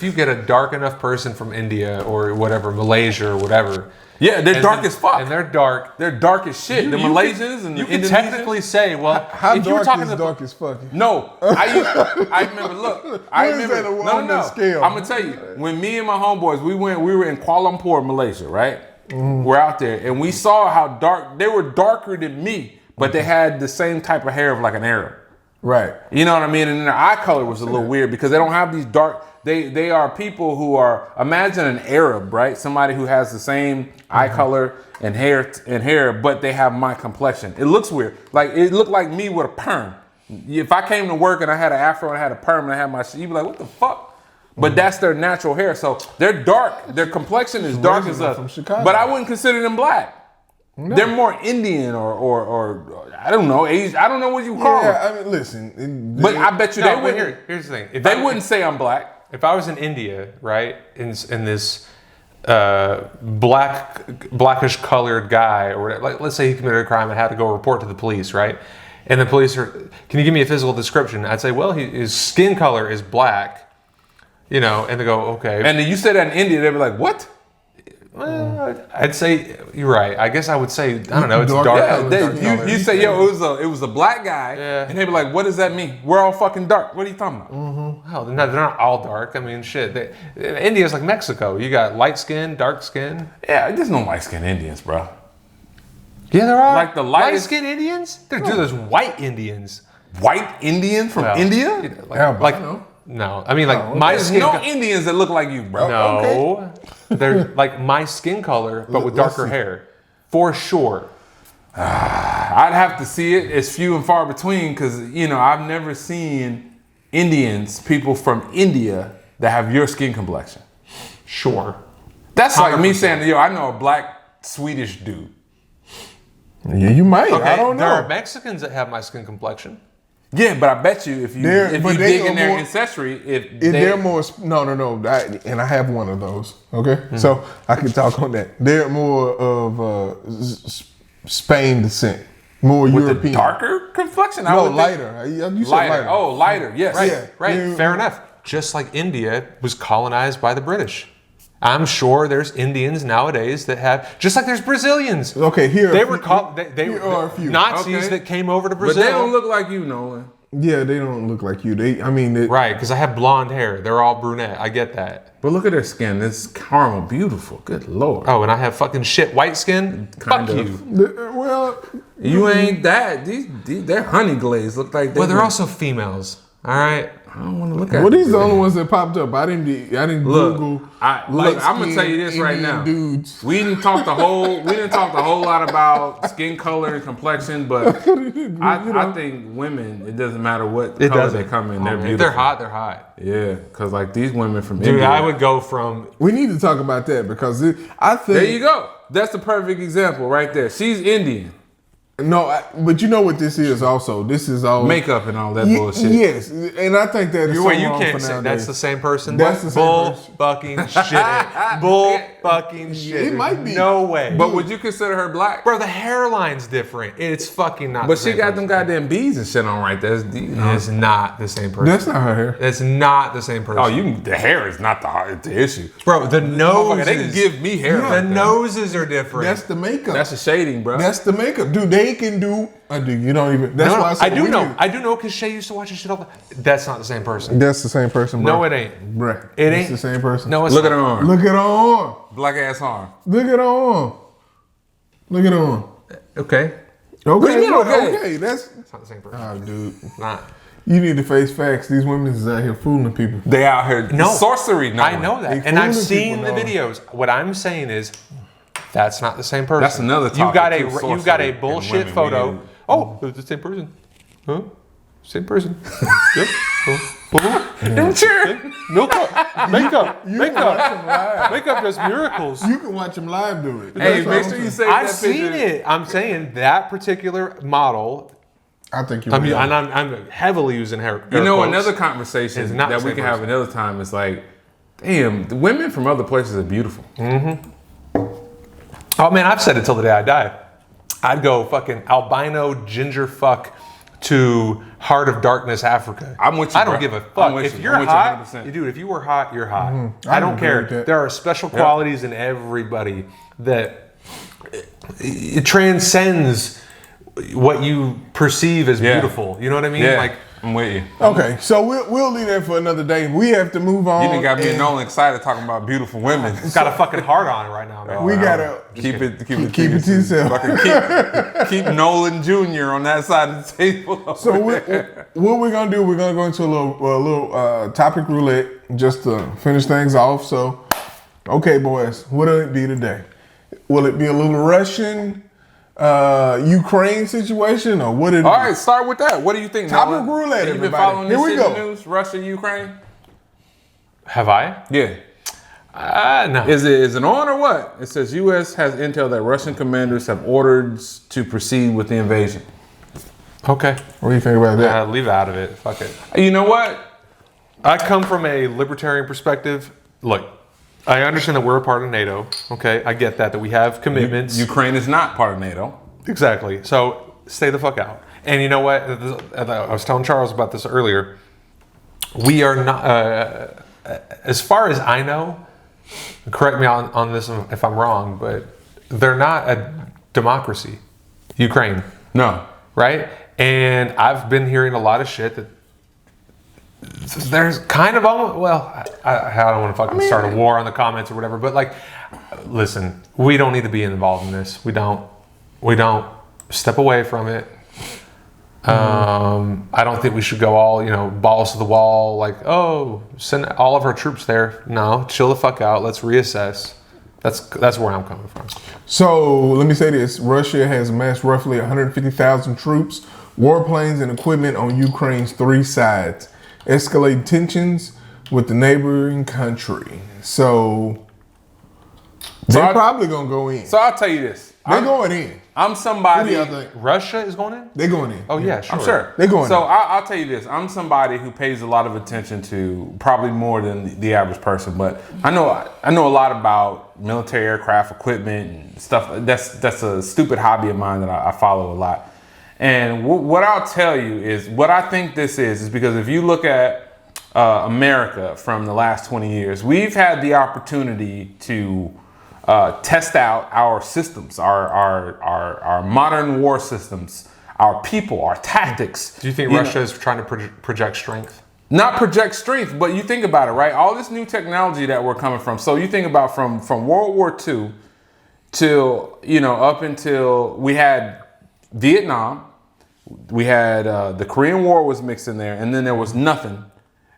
you get a dark enough person from India or whatever, Malaysia or whatever, Yeah, they're dark as fuck. and they're dark. They're dark as shit. The Malaysians and the You can Indonesians. technically say, well, How if you were dark talking is to dark as fuck? No, I remember. Look, I What is remember. that, on that scale? I'm gonna tell you. When me and my homeboys, we were in Kuala Lumpur, Malaysia, right? We're out there, and we saw how dark they were. Darker than me, but they had the same type of hair of like an Arab. Right. You know what I mean? And their eye color was a little weird because they don't have these dark. They are people who are. Imagine an Arab, right? Somebody who has the same eye color and hair, but they have my complexion. It looks weird. Like it looked like me with a perm. If I came to work and I had an afro and I had a perm and I had my shit, you'd be like, what the fuck? But that's their natural hair. So they're dark. Their complexion is dark as us. From Chicago. But I wouldn't consider them black. No. They're more Indian or I don't know, Asian. I don't know what you call them. Yeah, I mean, listen. But I bet you they wouldn't. Here's the thing. If They wouldn't say I'm black. If I was in India, right, in this blackish colored guy, or whatever, like, let's say he committed a crime and had to go report to the police, right? And the police are, can you give me a physical description? I'd say, well, his skin color is black, and they go, okay. And then you say that in India, they'd be like, what? Well, I'd say you're right. I guess I would say, I don't know, it's dark. Yeah, you say, yo, it was a black guy, and they'd be like, what does that mean? We're all fucking dark. What are you talking about? Hell, they're not all dark. I mean, shit. India's like Mexico. You got light skin, dark skin. Yeah, there's no light skinned Indians, bro. Yeah, there are. Like the lightest light-skinned Indians? There's white Indians. White Indian from India? No. I mean, like, my There's skin... no Indians that look like you, bro. No. Okay. They're like my skin color, but with darker hair. For sure. I'd have to see it. It's few and far between because, I've never seen people from India that have your skin complexion. Sure. That's like me saying, yo, I know a black Swedish dude. Yeah, you might. Okay, I don't know. there are Mexicans that have my skin complexion. Yeah, but I bet you if you dig in their ancestry, if they're more no, and I have one of those. Okay, so I can talk on that. They're more of Spain descent, more with European, the darker complexion. No, lighter. You said lighter. Oh, lighter. Yes. Right. Fair enough. Just like India was colonized by the British. I'm sure there's Indians nowadays that have, just like there's Brazilians. Okay, here they were called. They were a few Nazis that came over to Brazil. But they don't look like you, Nolan. Yeah, they don't look like you. Right, because I have blonde hair. They're all brunette. I get that. But look at their skin. It's caramel, beautiful. Good lord. Oh, and I have fucking shit white skin. Fuck you. Well, you ain't that. These they're honey glazed. Look like they're also females. All right. I don't want to look at. Well, these are the only ones that popped up. I didn't Google. I'm gonna tell you this right now. Dudes. We didn't talk the whole lot about skin color and complexion, but I think women. It doesn't matter what color they come in. They're beautiful. If they're hot, they're hot. Yeah, because like these women from Dude, India. I would go from. We need to talk about that because I think. There you go. That's the perfect example right there. She's Indian. No, but you know what this is also. This is all makeup and all that bullshit. Yes, and I think that is so you wrong can't for say nowadays. that's the same person. That's the same person. Fucking shit. Bull fucking shit. It might be. No way. But would you consider her black? Bro, the hairline's different. It's fucking not. But she got them goddamn beads and shit on right there. It's not the same person. That's not her hair. It's not the same person. Oh, the hair is not the issue. Bro, the noses. They can give me hair. The noses are different. That's the makeup. That's the shading, bro. That's the makeup. Dude, they can do. You don't even. That's why I said I do know because Shay used to watch this shit all the time. That's not the same person. That's the same person, bro. No, it ain't. Bruh. It It's ain't the same person. No, it's Look not. at her arm. Look at her arm. Black ass arm. Look at her arm. Look at her arm. Okay. Okay. Okay. That's. It's not the same person. Oh, dude. It's not. You need to face facts. These women is out here fooling people. They out here. No. Sorcery. No. I know that. They And I've fooling seen people the now. videos. What I'm saying is, that's not the same person. That's another topic. You got too, you got a sorcery bullshit and women. photo. Oh, it's the same person. Huh? Same person. Yep. Sure. Makeup Live. does miracles. You can watch them live do it. Hey, That's make all sure I'm you saying. say I've that seen picture. it. I'm saying that particular model. I think you're I mean, right. and I'm heavily using hair. You know, quotes. another conversation It's not that the we same can have person. another time is like, damn, the women from other places are beautiful. Oh man, I've said it till the day I die. I'd go fucking albino ginger fuck to Heart of Darkness, Africa. I'm with you, I don't bro. give a I'm fuck. with If you. you're I'm with you hot, 100%. dude, if you were hot, you're hot. I I don't agree with care. that. There are special qualities in everybody that it transcends what you perceive as Yeah. beautiful. You know what I mean? Yeah, Like, I'm with you. Okay, so we'll leave that for another day. We have to move on. You done got me and and Nolan excited talking about beautiful women. got a fucking heart on it right now, man. We gotta keep it keep it to yourself. Fucking keep Nolan Jr. on that side of the table. So what we're gonna do? We're gonna go into a little topic roulette just to finish things off. So, okay, boys, what'll it be today? Will it be a little Russian, Ukraine situation, or what? All right, start with that. What do you think, Topic Nolan? roulette, Have you been everybody. following Here this we shit in go. the news? Russia, Ukraine? Have I? Yeah. No. Is it on or what? It says U.S. has intel that Russian commanders have orders to proceed with the invasion. Okay. What do you think about that? Leave it out of it. Fuck it. You know what? I come from a libertarian perspective. Look, I understand that we're a part of NATO. Okay, I get that we have commitments. Ukraine is not part of NATO. Exactly. So stay the fuck out. And you know what? I was telling Charles about this earlier. We are not, as far as I know, correct me on this if I'm wrong, but they're not a democracy. Ukraine. No. Right? And I've been hearing a lot of shit that there's kind of almost, well, I don't want to fucking start a war on the comments or whatever, but like, listen, we don't need to be involved in this. We don't step away from it. I don't think we should go all, balls to the wall, like, oh, send all of our troops there. No, chill the fuck out. Let's reassess. That's where I'm coming from. So let me say this. Russia has amassed roughly 150,000 troops, warplanes, and equipment on Ukraine's 3 sides, escalating tensions with the neighboring country. So they're probably going to go in. So I'll tell you this. They're going in. I'm somebody. What do y'all think? Russia is going in? They're going in. Oh, yeah, sure. I'm sure. They're going So in. I'll tell you this. I'm somebody who pays a lot of attention to, probably more than the average person, but I know a lot about military aircraft equipment and stuff. That's a stupid hobby of mine that I follow a lot. And what I'll tell you is what I think this is because if you look at America from the last 20 years, we've had the opportunity to test out our systems, our modern war systems, our people, our tactics. Do you think Russia is trying to project strength? Not project strength, but you think about it, right? All this new technology that we're coming from. So you think about from World War II till, up until we had Vietnam, we had the Korean War was mixed in there, and then there was nothing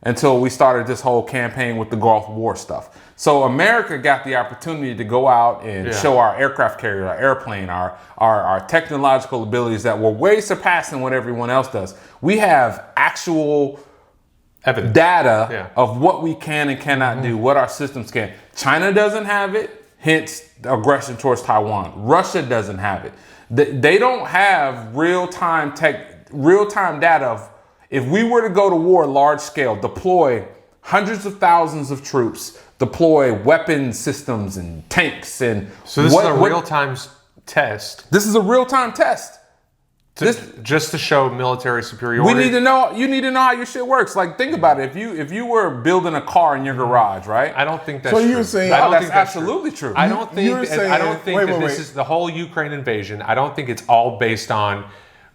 until we started this whole campaign with the Gulf War stuff. So America got the opportunity to go out and show our aircraft carrier, our airplane, our technological abilities that were way surpassing what everyone else does. We have actual evidence, data of what we can and cannot do, what our systems can. China doesn't have it, hence the aggression towards Taiwan. Russia doesn't have it. They don't have real-time data of if we were to go to war large scale, deploy hundreds of thousands of troops, deploy weapon systems and tanks and so this is a real-time test. This is a real-time test. Just to show military superiority. You need to know how your shit works. Like, think about it. If you were building a car in your garage, right? I don't think that's so true. you're saying that's absolutely true. I don't think this is the whole Ukraine invasion. I don't think it's all based on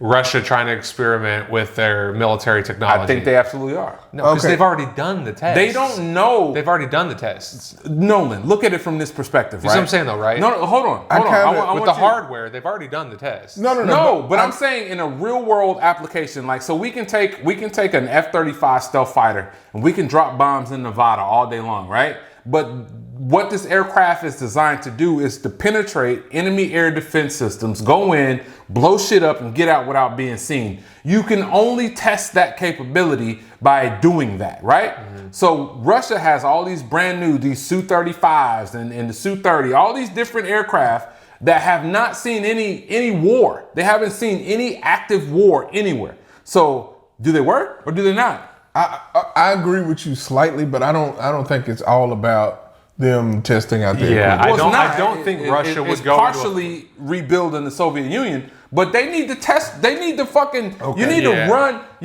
Russia trying to experiment with their military technology. I think they absolutely are. No, because they've already done the tests. They don't know. They've already done the tests. Nolan, look at it from this perspective, You see what I'm saying, though, right? No, hold on. I with the hardware, they've already done the tests. No, but I'm saying in a real world application, like, so we can take an F-35 stealth fighter and we can drop bombs in Nevada all day long, right? But what this aircraft is designed to do is to penetrate enemy air defense systems, go in, blow shit up, and get out without being seen. You can only test that capability by doing that, right? Mm-hmm. So Russia has all these brand new, these Su-35s and the Su-30, all these different aircraft that have not seen any war. They haven't seen any active war anywhere. So do they work or do they not? I agree with you slightly, but I don't think it's all about them testing out there. Yeah, I don't think Russia would go partially rebuilding the Soviet Union, but they need to test. They need to fucking. Okay. You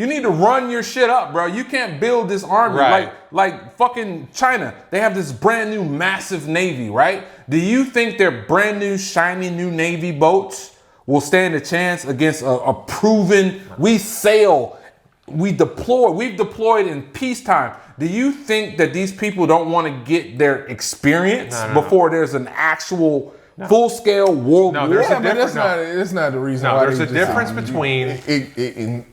need to run your shit up, bro. You can't build this army like fucking China. They have this brand new massive navy, right? Do you think their brand new shiny new navy boats will stand a chance against a proven? We've deployed in peacetime. Do you think that these people don't want to get their experience before there's an actual full-scale world war? That's not the reason why. There's a difference between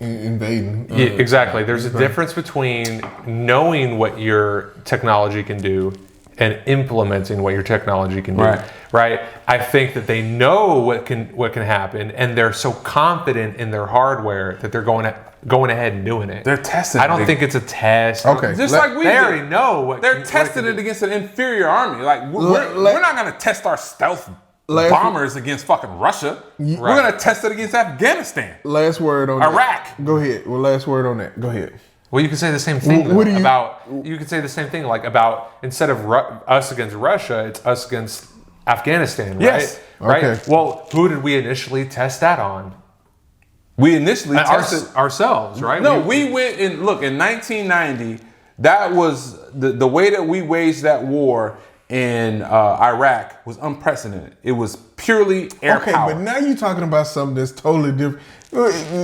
invading. Yeah, exactly. There's a difference between knowing what your technology can do and implementing what your technology can do. Right? I think that they know what can happen, and they're so confident in their hardware that they're going going ahead and doing it. They're testing. I don't think it's a test. Okay. Just like we They did. already know what They're testing it against an inferior army. Like we're not going to test our stealth bombers against fucking Russia. We're going to test it against Afghanistan. Last word on Iraq. That. Go ahead. Well, last word on that. Go ahead. Well, you could say the same thing What you could say the same thing like about instead of us against Russia, it's us against Afghanistan, right? Yes. Right. Okay. Well, who did we initially test that on? We initially tested ourselves, right? No, we went in. Look, in 1990, that was the way that we waged that war in Iraq was unprecedented. It was purely air power. But now you're talking about something that's totally different.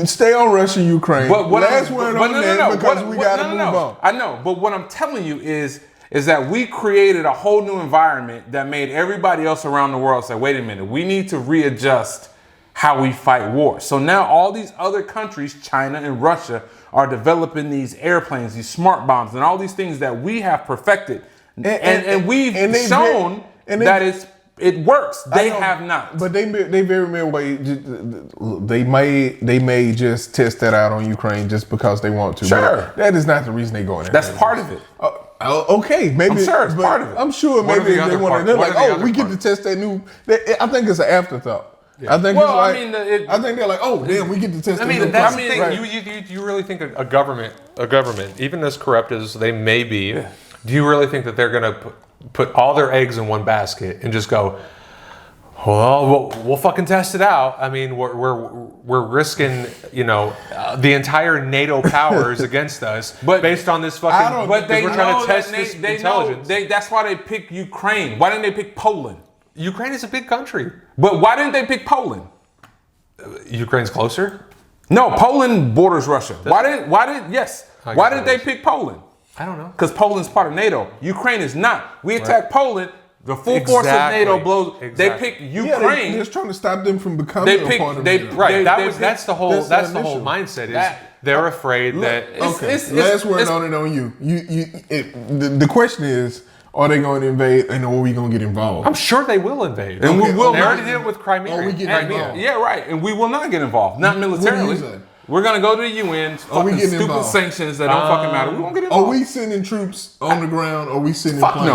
Stay on Russia, Ukraine. But what last word on that because we got to move on. I know, but what I'm telling you is that we created a whole new environment that made everybody else around the world say, wait a minute, we need to readjust how we fight war. So now all these other countries, China and Russia, are developing these airplanes, these smart bombs, and all these things that we have perfected. And we've shown that it works. They have not. But they very they may just test that out on Ukraine just because they want to. Sure. But that is not the reason they're going there. That's part of it. Okay, maybe. I'm sure it's part of it. I'm sure What are maybe the they other want to. parts? They're What like, are the oh, we other get to test that new. I think it's an afterthought. Yeah. I think Well, it's like, I think they're like, oh damn, we get to test. I mean, new that's the thing. thing. You really think a government, even as corrupt as they may be, do you really think that they're going to put all their eggs in one basket and just go, well, we'll fucking test it out? I mean, we're risking, the entire NATO powers against us, but based on this fucking. But they we're trying to test this intelligence. That's why they picked Ukraine. Why didn't they pick Poland? Ukraine is a big country. But why didn't they pick Poland? Ukraine's closer? No, Poland borders Russia. Why didn't they pick Poland? I don't know. Because Poland's part of NATO. Ukraine is not. We attack Poland, the full force of NATO blows. They pick Ukraine. They're just trying to stop them from becoming a part of NATO. Right. That's the whole mindset. They're afraid that. Last word on it on you. The question is, are they going to invade and are we going to get involved? I'm sure they will invade. And we will. They already did it with Crimea. Are we getting involved? Yeah, right. And we will not get involved. Not militarily. We're going to go to the UN, fucking stupid involved? Sanctions that don't fucking matter. We won't get involved. Are we sending troops on the ground? Or are we sending planes?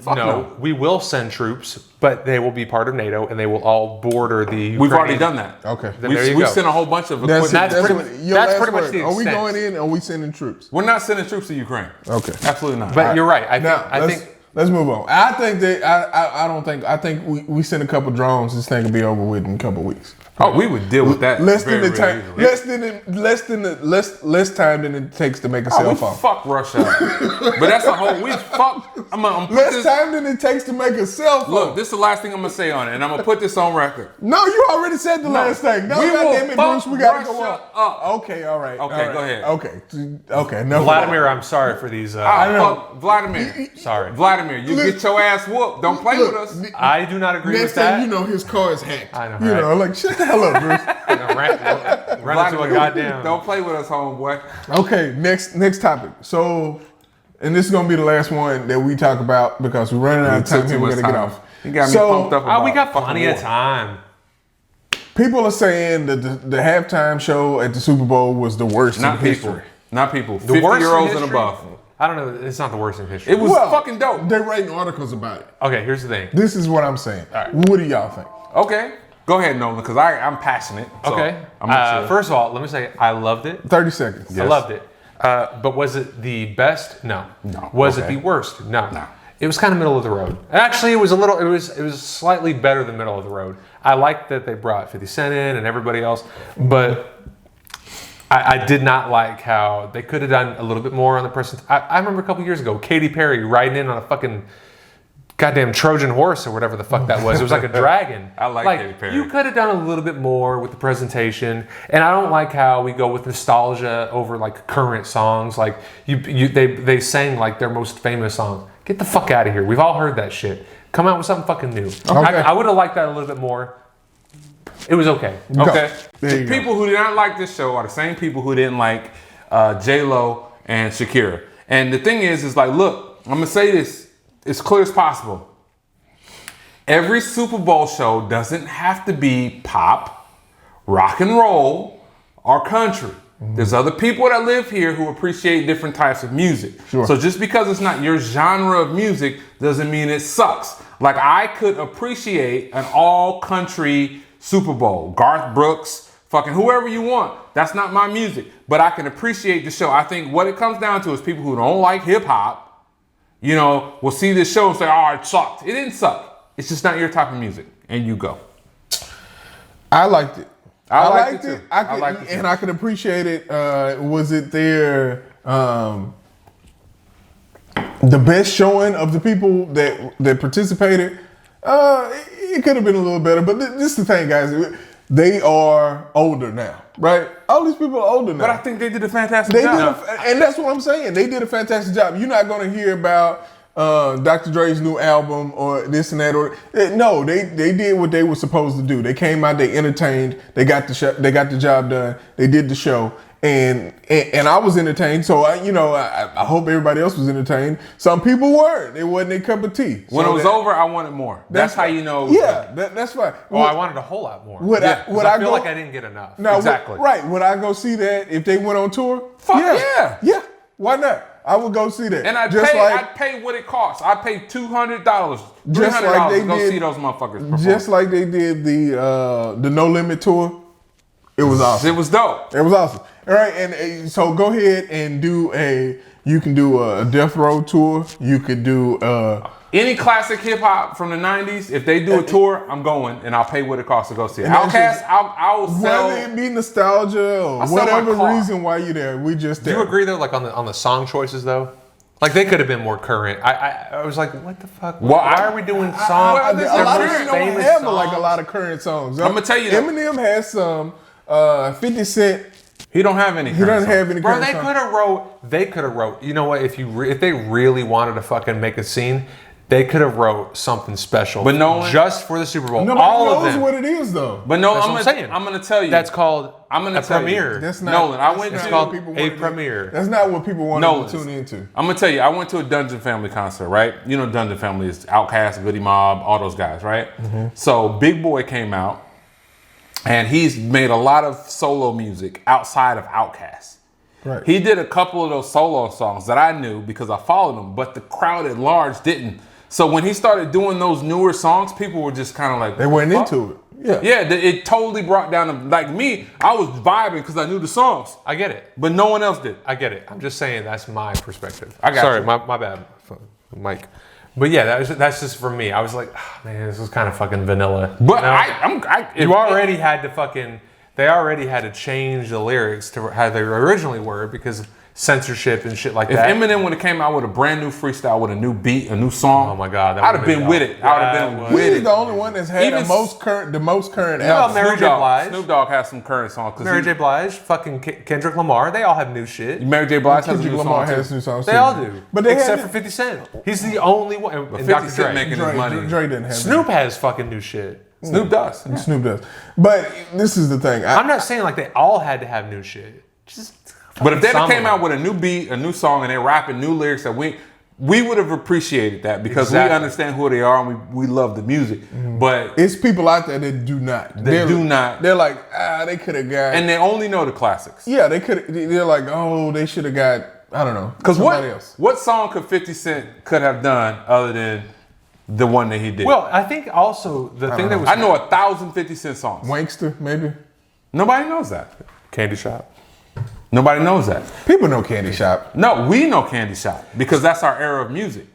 No. We will send troops, but they will be part of NATO and they will all border the Ukraine. We've already done that. Okay. We've sent a whole bunch of equipment. That's pretty much the extent. Are we going in or are we sending troops? We're not sending troops to Ukraine. Okay. Absolutely not. But you're right. I think let's move on. I think that I think we send a couple drones. This thing will be over with in a couple weeks. Oh, we would deal with that less very, time. Less time than it takes to make a cell phone. Fuck Russia. But that's a whole. We fuck. Less time than it takes to make a cell phone. Look, this is the last thing I'm gonna say on it, and I'm gonna put this on record. No, you already said the last thing. No, we goddamn it, Bruce, we gotta go Russia on. up. Okay, all right. Okay, go ahead. Okay. No, Vladimir, I'm sorry for these. Fuck Vladimir. Sorry. Vladimir, you get your ass whooped. Don't play with us. I do not agree next with that. thing you know, his car is hacked. I know, right? Like shut the hell up, Bruce. Run into a goddamn. Don't play with us, homeboy. Okay, next topic. So, and this is gonna be the last one that we talk about because we're running out of time here. We're gonna get off. You got me pumped up about we got plenty of time. People are saying that the halftime show at the Super Bowl was the worst in history. Not people. The worst 50-year-olds in and above. I don't know. It's not the worst in history. It was fucking dope. They're writing articles about it. Okay, here's the thing. This is what I'm saying. Right. What do y'all think? Okay. Go ahead, Nolan, because I'm passionate. So Okay. I'm first of all, let me say I loved it. 30 seconds. I loved it. But was it the best? No. Was it the worst? No. It was kind of middle of the road. Actually, it was slightly better than middle of the road. I liked that they brought 50 Cent in and everybody else, but I did not like how they could have done a little bit more on the person. I remember a couple years ago, Katy Perry riding in on a fucking goddamn Trojan horse or whatever the fuck that was. It was like a dragon. I like Katy Perry. You could have done a little bit more with the presentation. And I don't like how we go with nostalgia over like current songs. Like they sang like their most famous song. Get the fuck out of here. We've all heard that shit. Come out with something fucking new. Okay. I would have liked that a little bit more. It was okay. Okay. The people who did not like this show are the same people who didn't like J-Lo and Shakira. And the thing is like, look, I'm gonna say this as clear as possible. Every Super Bowl show doesn't have to be pop, rock and roll, or country. There's other people that live here who appreciate different types of music. Sure. So just because it's not your genre of music doesn't mean it sucks. Like I could appreciate an all country Super Bowl, Garth Brooks, fucking whoever you want. That's not my music, but I can appreciate the show. I think what it comes down to is people who don't like hip hop, you know, will see this show and say, oh, it sucked. It didn't suck. It's just not your type of music. And you go. I liked it. I liked it too. I liked it, and I could appreciate it. Was it their the best showing of the people that participated? It could have been a little better, but this is the thing, guys. They are older now, right? All these people are older now. But I think they did a fantastic job. And that's what I'm saying. They did a fantastic job. You're not going to hear about Dr. Dre's new album or this and that. No, they did what they were supposed to do. They came out, they entertained, they got the job done, they did the show, and I was entertained. So I hope everybody else was entertained. Some people weren't. It wasn't their cup of tea. When it was over, I wanted more. That's how you know. Yeah, that's fine. Oh, I wanted a whole lot more. I feel like I didn't get enough. Now, exactly. Right. Would I go see that if they went on tour? Fuck yeah. Yeah. Why not? I would go see that. And I'd pay what it costs. I'd pay $200, $300 to go see those motherfuckers perform. Just like they did the No Limit tour. It was awesome. It was dope. It was awesome. All right, and so go ahead and you can do a Death Row tour. You could do any classic hip hop from the 90s. If they do a tour, I'm going and I'll pay what it costs to go see it. Outkast, I will sell. Whether it be nostalgia or whatever reason why you're there, we just there. Do you agree though, like on the song choices though? Like they could have been more current. I was like, what the fuck? Well, why are we doing songs? A lot of them don't have like a lot of current songs. I'm gonna tell you, Eminem has some. 50 Cent. He don't have any. He doesn't have any. Bro, they could have wrote. You know what? If they really wanted to fucking make a scene, they could have wrote something special. But no one, just for the Super Bowl. Nobody all knows of them. what it is though. But no, I'm gonna tell you. That's called a premiere. That's not. Nolan, I went It's to called a premiere. That's not what people wanted to tune into. I'm gonna tell you. I went to a Dungeon Family concert, right? You know, Dungeon Family is Outkast, Goody Mob, all those guys, right? Mm-hmm. So Big Boy came out. And he's made a lot of solo music outside of Outkast. Right. He did a couple of those solo songs that I knew because I followed him, but the crowd at large didn't. So when he started doing those newer songs, people were just kind of like, they weren't into it. Yeah. Yeah, it totally brought down, like me, I was vibing because I knew the songs. I get it. But no one else did. I get it. I'm just saying that's my perspective. Sorry, my bad, Mike. But yeah, that's just for me. I was like, oh, man, this was kind of fucking vanilla. But they already had to change the lyrics to how they originally were because of censorship and shit like that. If Eminem would have came out with a brand new freestyle with a new beat, a new song, oh my God, I'd have been with it. I would have been with it. He's the only one that's had the most current album. Mary J. Blige. Snoop Dogg has some current songs. Mary J. Blige, fucking Kendrick Lamar, they all have new shit. Mary J. Blige has Kendrick Lamar has new songs. They all do, but except for 50 Cent. He's the only one. And 50 Cent making his money. Dre didn't have. Snoop has fucking new shit. Snoop does. Yeah. Snoop does. But this is the thing. I'm not saying like they all had to have new shit. But if they came out with a new beat, a new song, and they're rapping new lyrics, that we would have appreciated that because we understand who they are and we love the music. Mm-hmm. But it's people out there that do not. They're like, they could have got. And they only know the classics. Yeah, they could. They're like, oh, they should have got. I don't know. Because what song could 50 Cent could have done other than the one that he did? Well, I think also the thing that was. I know 1,000 50 Cent songs. Wankster, maybe. Nobody knows that. Candy Shop. Nobody knows that. People know Candy Shop. No, we know Candy Shop because that's our era of music.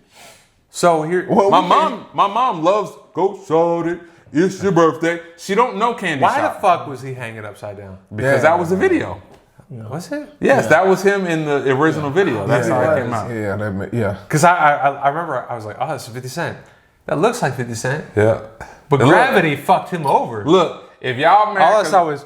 So here, my mom loves Go Shorty, It's Your Birthday. She don't know Candy Shop. Why the fuck was he hanging upside down? Because that was a video. Was it? Yes, that was him in the original video. That's how it came out. Yeah. Because I remember I was like, oh, that's 50 Cent. That looks like 50 Cent. Yeah. But Gravity fucked him over. Look, if y'all all I saw was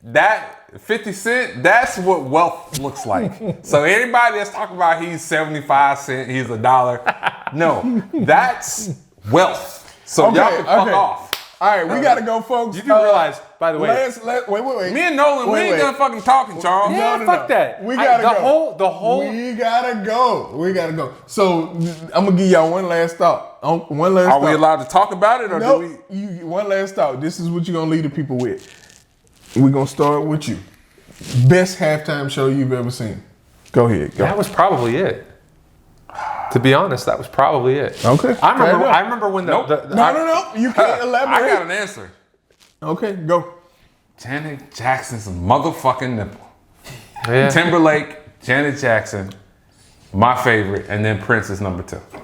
that 50 Cent, that's what wealth looks like. So anybody that's talking about he's 75 cents, he's $1. No, that's wealth. So y'all can fuck off. All right, we gotta go, folks. You do realize, by the way. Wait. Me and Nolan, we ain't done fucking talking, Charles. Yeah, fuck that. We gotta go. The whole. We gotta go. So I'm gonna give y'all one last thought. Are we allowed to talk about it, or do we? One last thought. This is what you're gonna leave the people with. We're gonna start with you. Best halftime show you've ever seen? Go ahead. Go. That was probably it. To be honest, that was probably it. Okay. I remember when No. You can't elaborate. I got an answer. Okay, go. Janet Jackson's motherfucking nipple. Yeah. Timberlake, Janet Jackson, my favorite, and then Prince is number 2. Oh,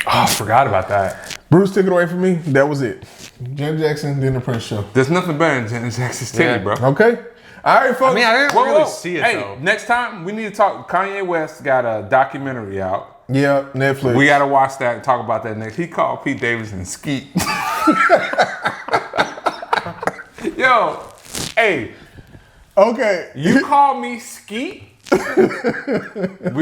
I forgot about that. Bruce, took it away from me. That was it. Janet Jackson, then the Prince show. There's nothing better than Janet Jackson's titty, bro. Okay. All right, folks. I mean, I didn't really see it, hey, though. next time we need to talk. Kanye West got a documentary out. Yeah, Netflix. We got to watch that and talk about that next. He called Pete Davidson Skeet. Yo, hey. Okay. You call me Skeet? We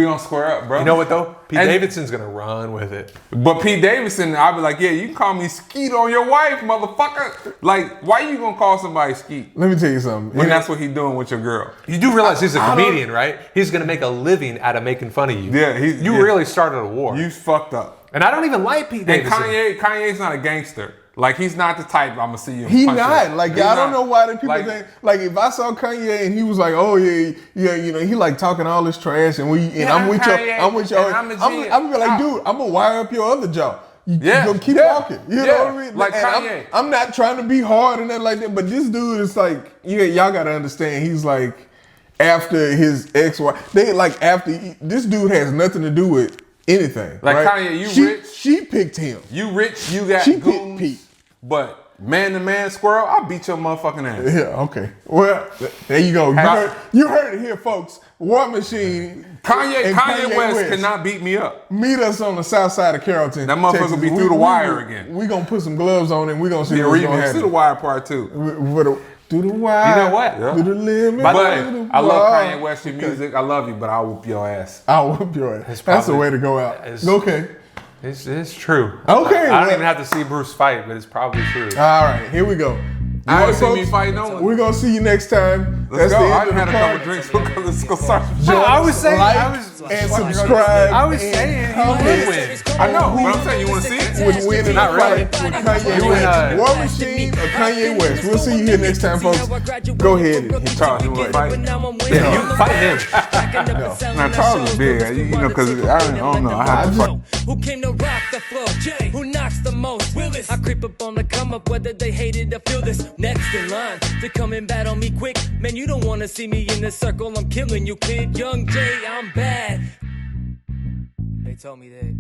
gonna square up, bro. You know what though? Pete Davidson's gonna run with it. But Pete Davidson, I'll be like, yeah, you can call me Skeet on your wife, motherfucker. Like, why you gonna call somebody Skeet? Let me tell you something. When that's what he's doing with your girl. You do realize he's a comedian, right? He's gonna make a living out of making fun of you. Yeah, you really started a war. You fucked up. And I don't even like Pete Davidson. And Kanye's not a gangster. Like, he's not the type I'm gonna see you. He not. Like, I don't know why the people like, think. Like, if I saw Kanye and he was like, oh yeah, you know, he like talking all this trash, and I'm with y'all. I'm gonna be like, dude, I'm gonna wire up your other jaw. You gonna keep walking. You know what I mean? Like Kanye. I'm not trying to be hard and nothing like that, but this dude is like, y'all gotta understand. He's like, after his ex-wife, this dude has nothing to do with anything. Like, right? Kanye, you rich. She picked him. You rich. You got she goons. picked Pete. But man to man squirrel, I'll beat your motherfucking ass. Yeah, okay. Well, there you go. You heard it here, folks. War Machine. Kanye West cannot beat me up. Meet us on the south side of Carrollton. That motherfucker Texas. be through the wire again. We're going to put some gloves on and we're going to see what's going to happen. Through the wire part 2. Through the wire. You know what? Yeah. Through the limit. By the way, I love Kanye West, your music. I love you, but I'll whoop your ass. I'll whoop your ass. That's the way to go out. Okay. It's true. Okay. I don't even have to see Bruce fight, but it's probably true. All right, here we go. I want to see me fight no one. We're going to see you next time. Let's go. I had a couple drinks. Let's go start. I was saying, and subscribe. I was saying he would win. I know, but I'm saying, you want to see it? Would win in a fight with Kanye West. War Machine or Kanye West. We'll see you here next time, folks. Go ahead and Charles, you want to fight? Yeah, you fight him. Now, Charles is big, you know, because I don't know. I have to fight. Who came to rock the floor? Who knocks the most? I creep up on the come up, whether they hate it or feel this. Next in line to come and battle me quick. Man, you don't want to see me in the circle. I'm killing you, kid. Young Jay, I'm bad. They told me that.